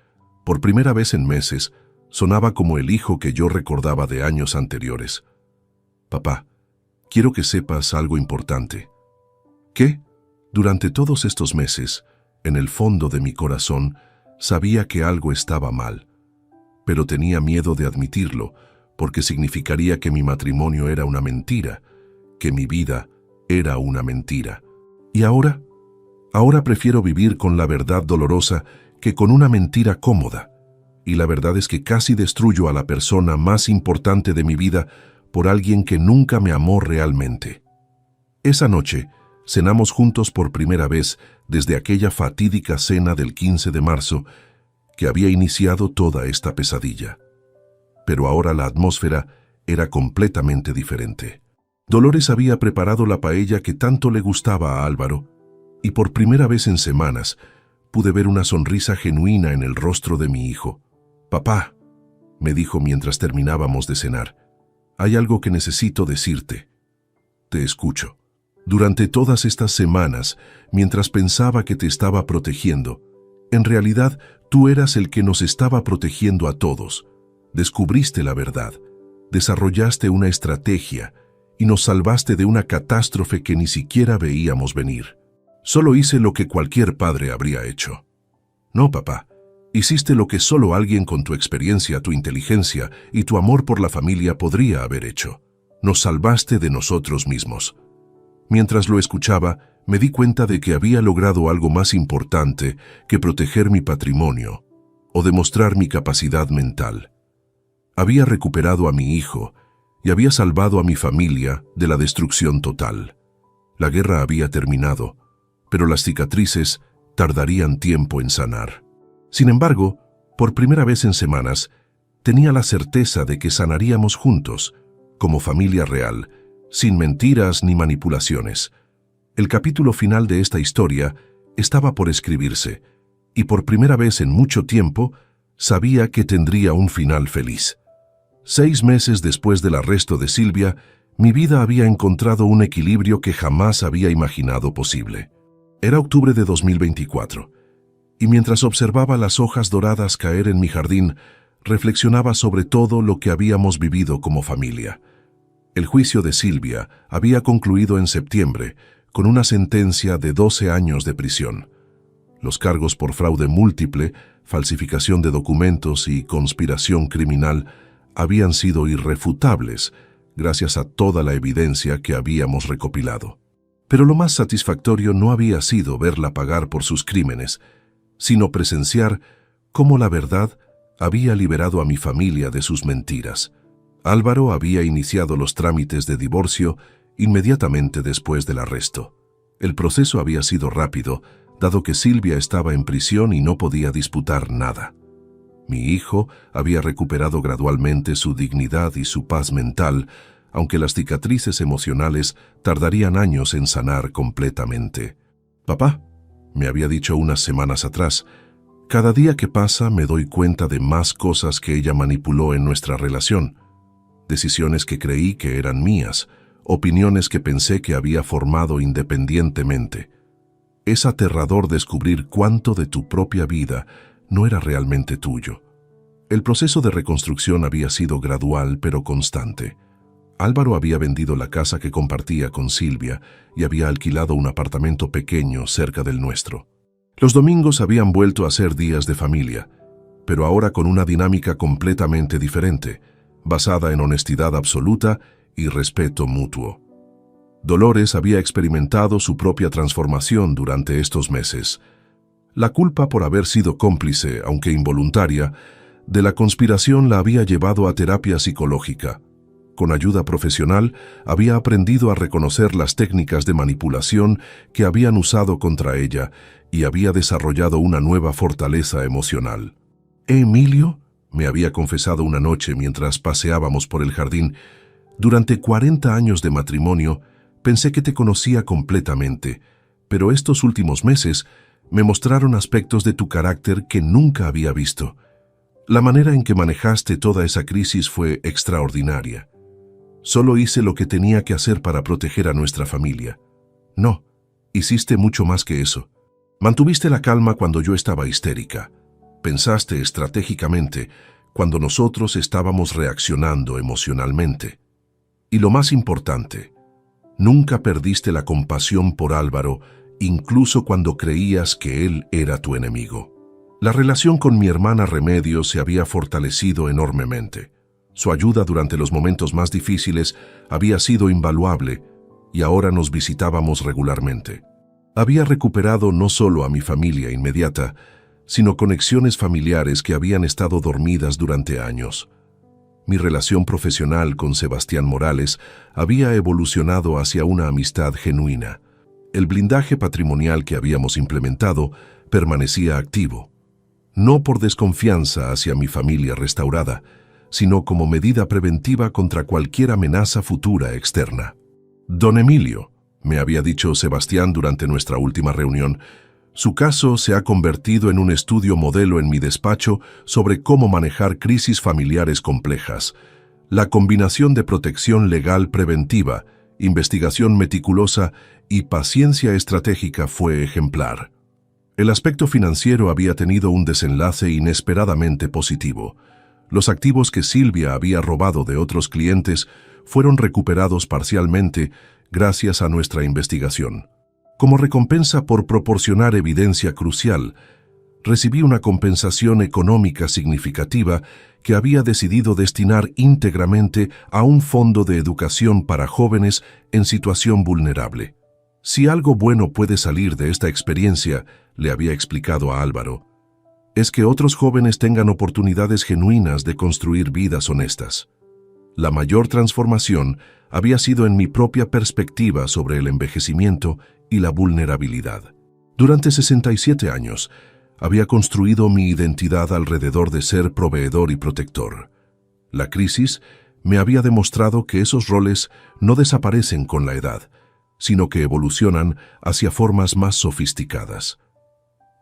Por primera vez en meses, sonaba como el hijo que yo recordaba de años anteriores. Papá, quiero que sepas algo importante. ¿Qué? Durante todos estos meses, en el fondo de mi corazón, sabía que algo estaba mal, pero tenía miedo de admitirlo, porque significaría que mi matrimonio era una mentira, que mi vida era una mentira. ¿Y ahora? Ahora prefiero vivir con la verdad dolorosa que con una mentira cómoda. Y la verdad es que casi destruyo a la persona más importante de mi vida por alguien que nunca me amó realmente. Esa noche, cenamos juntos por primera vez desde aquella fatídica cena del 15 de marzo que había iniciado toda esta pesadilla. Pero ahora la atmósfera era completamente diferente. Dolores había preparado la paella que tanto le gustaba a Álvaro, y por primera vez en semanas pude ver una sonrisa genuina en el rostro de mi hijo. «Papá», me dijo mientras terminábamos de cenar, «hay algo que necesito decirte». «Te escucho». Durante todas estas semanas, mientras pensaba que te estaba protegiendo, en realidad Tú eras el que nos estaba protegiendo a todos. Descubriste la verdad, desarrollaste una estrategia y nos salvaste de una catástrofe que ni siquiera veíamos venir. Solo hice lo que cualquier padre habría hecho. No, papá. Hiciste lo que solo alguien con tu experiencia, tu inteligencia y tu amor por la familia podría haber hecho. Nos salvaste de nosotros mismos. Mientras lo escuchaba, me di cuenta de que había logrado algo más importante que proteger mi patrimonio o demostrar mi capacidad mental. Había recuperado a mi hijo y había salvado a mi familia de la destrucción total. La guerra había terminado, pero las cicatrices tardarían tiempo en sanar. Sin embargo, por primera vez en semanas, tenía la certeza de que sanaríamos juntos, como familia real, sin mentiras ni manipulaciones. El capítulo final de esta historia estaba por escribirse, y por primera vez en mucho tiempo sabía que tendría un final feliz. 6 meses después del arresto de Silvia, mi vida había encontrado un equilibrio que jamás había imaginado posible. Era octubre de 2024, y mientras observaba las hojas doradas caer en mi jardín, reflexionaba sobre todo lo que habíamos vivido como familia. El juicio de Silvia había concluido en septiembre, con una sentencia de 12 años de prisión. Los cargos por fraude múltiple, falsificación de documentos y conspiración criminal habían sido irrefutables, gracias a toda la evidencia que habíamos recopilado. Pero lo más satisfactorio no había sido verla pagar por sus crímenes, sino presenciar cómo la verdad había liberado a mi familia de sus mentiras. Álvaro había iniciado los trámites de divorcio inmediatamente después del arresto. El proceso había sido rápido, dado que Silvia estaba en prisión y no podía disputar nada. Mi hijo había recuperado gradualmente su dignidad y su paz mental, aunque las cicatrices emocionales tardarían años en sanar completamente. «Papá», me había dicho unas semanas atrás, «cada día que pasa me doy cuenta de más cosas que ella manipuló en nuestra relación. Decisiones que creí que eran mías, opiniones que pensé que había formado independientemente. Es aterrador descubrir cuánto de tu propia vida no era realmente tuyo». El proceso de reconstrucción había sido gradual pero constante. Álvaro había vendido la casa que compartía con Silvia y había alquilado un apartamento pequeño cerca del nuestro. Los domingos habían vuelto a ser días de familia, pero ahora con una dinámica completamente diferente, basada en honestidad absoluta y respeto mutuo. Dolores había experimentado su propia transformación durante estos meses. La culpa por haber sido cómplice, aunque involuntaria, de la conspiración la había llevado a terapia psicológica. Con ayuda profesional, había aprendido a reconocer las técnicas de manipulación que habían usado contra ella y había desarrollado una nueva fortaleza emocional. «Emilio», me había confesado una noche mientras paseábamos por el jardín, «durante 40 años de matrimonio pensé que te conocía completamente, pero estos últimos meses me mostraron aspectos de tu carácter que nunca había visto. La manera en que manejaste toda esa crisis fue extraordinaria. Solo hice lo que tenía que hacer para proteger a nuestra familia. No, hiciste mucho más que eso. Mantuviste la calma cuando yo estaba histérica. Pensaste estratégicamente cuando nosotros estábamos reaccionando emocionalmente. Y lo más importante, nunca perdiste la compasión por Álvaro, incluso cuando creías que él era tu enemigo. La relación con mi hermana Remedios se había fortalecido enormemente. Su ayuda durante los momentos más difíciles había sido invaluable y ahora nos visitábamos regularmente. Había recuperado no solo a mi familia inmediata, sino conexiones familiares que habían estado dormidas durante años. Mi relación profesional con Sebastián Morales había evolucionado hacia una amistad genuina. El blindaje patrimonial que habíamos implementado permanecía activo. No por desconfianza hacia mi familia restaurada, sino como medida preventiva contra cualquier amenaza futura externa. «Don Emilio», me había dicho Sebastián durante nuestra última reunión, «su caso se ha convertido en un estudio modelo en mi despacho sobre cómo manejar crisis familiares complejas. La combinación de protección legal preventiva, investigación meticulosa y paciencia estratégica fue ejemplar». El aspecto financiero había tenido un desenlace inesperadamente positivo. Los activos que Silvia había robado de otros clientes fueron recuperados parcialmente gracias a nuestra investigación. Como recompensa por proporcionar evidencia crucial, recibí una compensación económica significativa que había decidido destinar íntegramente a un fondo de educación para jóvenes en situación vulnerable. Si algo bueno puede salir de esta experiencia, le había explicado a Álvaro, es que otros jóvenes tengan oportunidades genuinas de construir vidas honestas. La mayor transformación había sido en mi propia perspectiva sobre el envejecimiento y la vulnerabilidad. Durante 67 años, había construido mi identidad alrededor de ser proveedor y protector. La crisis me había demostrado que esos roles no desaparecen con la edad, sino que evolucionan hacia formas más sofisticadas.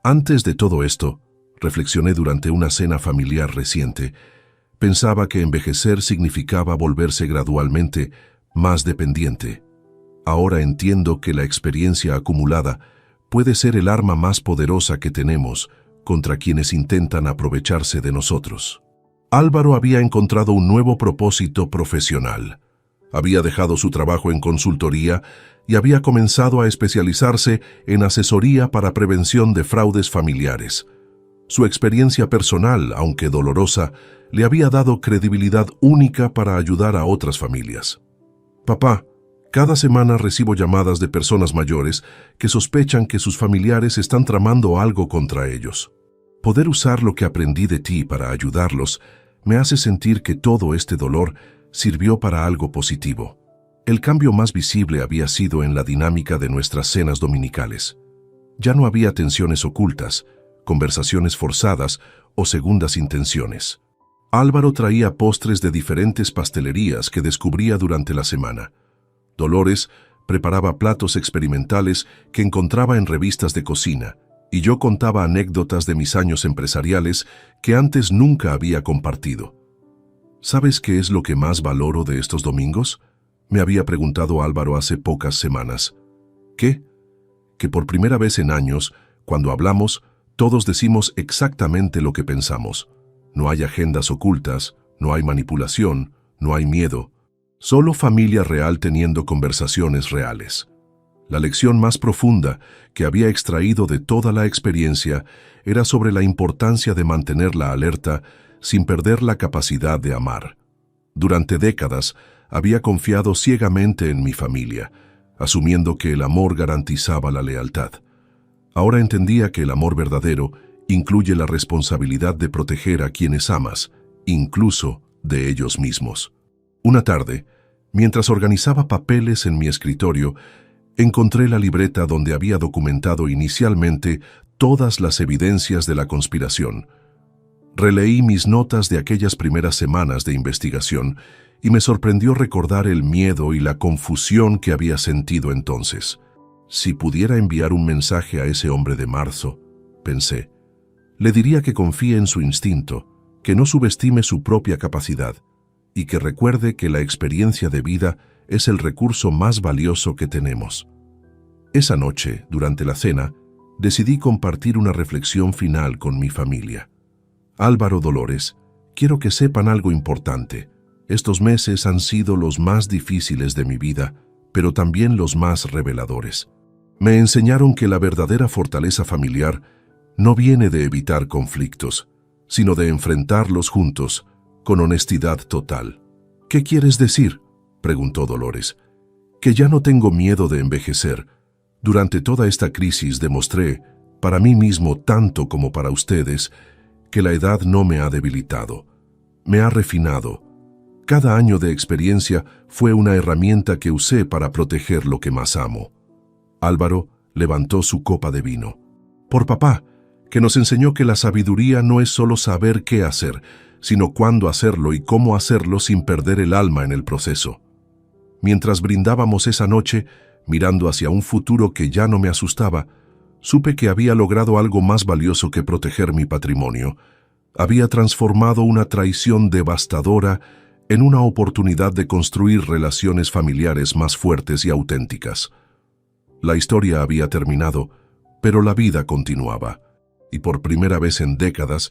Antes de todo esto, reflexioné durante una cena familiar reciente, pensaba que envejecer significaba volverse gradualmente más dependiente. Ahora entiendo que la experiencia acumulada puede ser el arma más poderosa que tenemos contra quienes intentan aprovecharse de nosotros. Álvaro había encontrado un nuevo propósito profesional. Había dejado su trabajo en consultoría y había comenzado a especializarse en asesoría para prevención de fraudes familiares. Su experiencia personal, aunque dolorosa, le había dado credibilidad única para ayudar a otras familias. Papá, cada semana recibo llamadas de personas mayores que sospechan que sus familiares están tramando algo contra ellos. Poder usar lo que aprendí de ti para ayudarlos me hace sentir que todo este dolor sirvió para algo positivo. El cambio más visible había sido en la dinámica de nuestras cenas dominicales. Ya no había tensiones ocultas, conversaciones forzadas o segundas intenciones. Álvaro traía postres de diferentes pastelerías que descubría durante la semana. Dolores preparaba platos experimentales que encontraba en revistas de cocina, y yo contaba anécdotas de mis años empresariales que antes nunca había compartido. ¿Sabes qué es lo que más valoro de estos domingos?, me había preguntado Álvaro hace pocas semanas. ¿Qué? Que por primera vez en años, cuando hablamos, todos decimos exactamente lo que pensamos. No hay agendas ocultas, no hay manipulación, no hay miedo. Solo familia real teniendo conversaciones reales. La lección más profunda que había extraído de toda la experiencia era sobre la importancia de mantener la alerta sin perder la capacidad de amar. Durante décadas había confiado ciegamente en mi familia, asumiendo que el amor garantizaba la lealtad. Ahora entendía que el amor verdadero incluye la responsabilidad de proteger a quienes amas, incluso de ellos mismos. Una tarde, mientras organizaba papeles en mi escritorio, encontré la libreta donde había documentado inicialmente todas las evidencias de la conspiración. Releí mis notas de aquellas primeras semanas de investigación y me sorprendió recordar el miedo y la confusión que había sentido entonces. Si pudiera enviar un mensaje a ese hombre de marzo, pensé, le diría que confíe en su instinto, que no subestime su propia capacidad y que recuerde que la experiencia de vida es el recurso más valioso que tenemos. Esa noche, durante la cena, decidí compartir una reflexión final con mi familia. Álvaro, Dolores, quiero que sepan algo importante. Estos meses han sido los más difíciles de mi vida, pero también los más reveladores. Me enseñaron que la verdadera fortaleza familiar no viene de evitar conflictos, sino de enfrentarlos juntos, con honestidad total. ¿Qué quieres decir?, preguntó Dolores. Que ya no tengo miedo de envejecer. Durante toda esta crisis demostré, para mí mismo tanto como para ustedes, que la edad no me ha debilitado, me ha refinado. Cada año de experiencia fue una herramienta que usé para proteger lo que más amo. Álvaro levantó su copa de vino. Por papá, que nos enseñó que la sabiduría no es solo saber qué hacer, sino cuándo hacerlo y cómo hacerlo sin perder el alma en el proceso. Mientras brindábamos esa noche, mirando hacia un futuro que ya no me asustaba, supe que había logrado algo más valioso que proteger mi patrimonio. Había transformado una traición devastadora en una oportunidad de construir relaciones familiares más fuertes y auténticas. La historia había terminado, Pero la vida continuaba, y por primera vez en décadas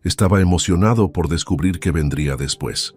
estaba emocionado por descubrir qué vendría después.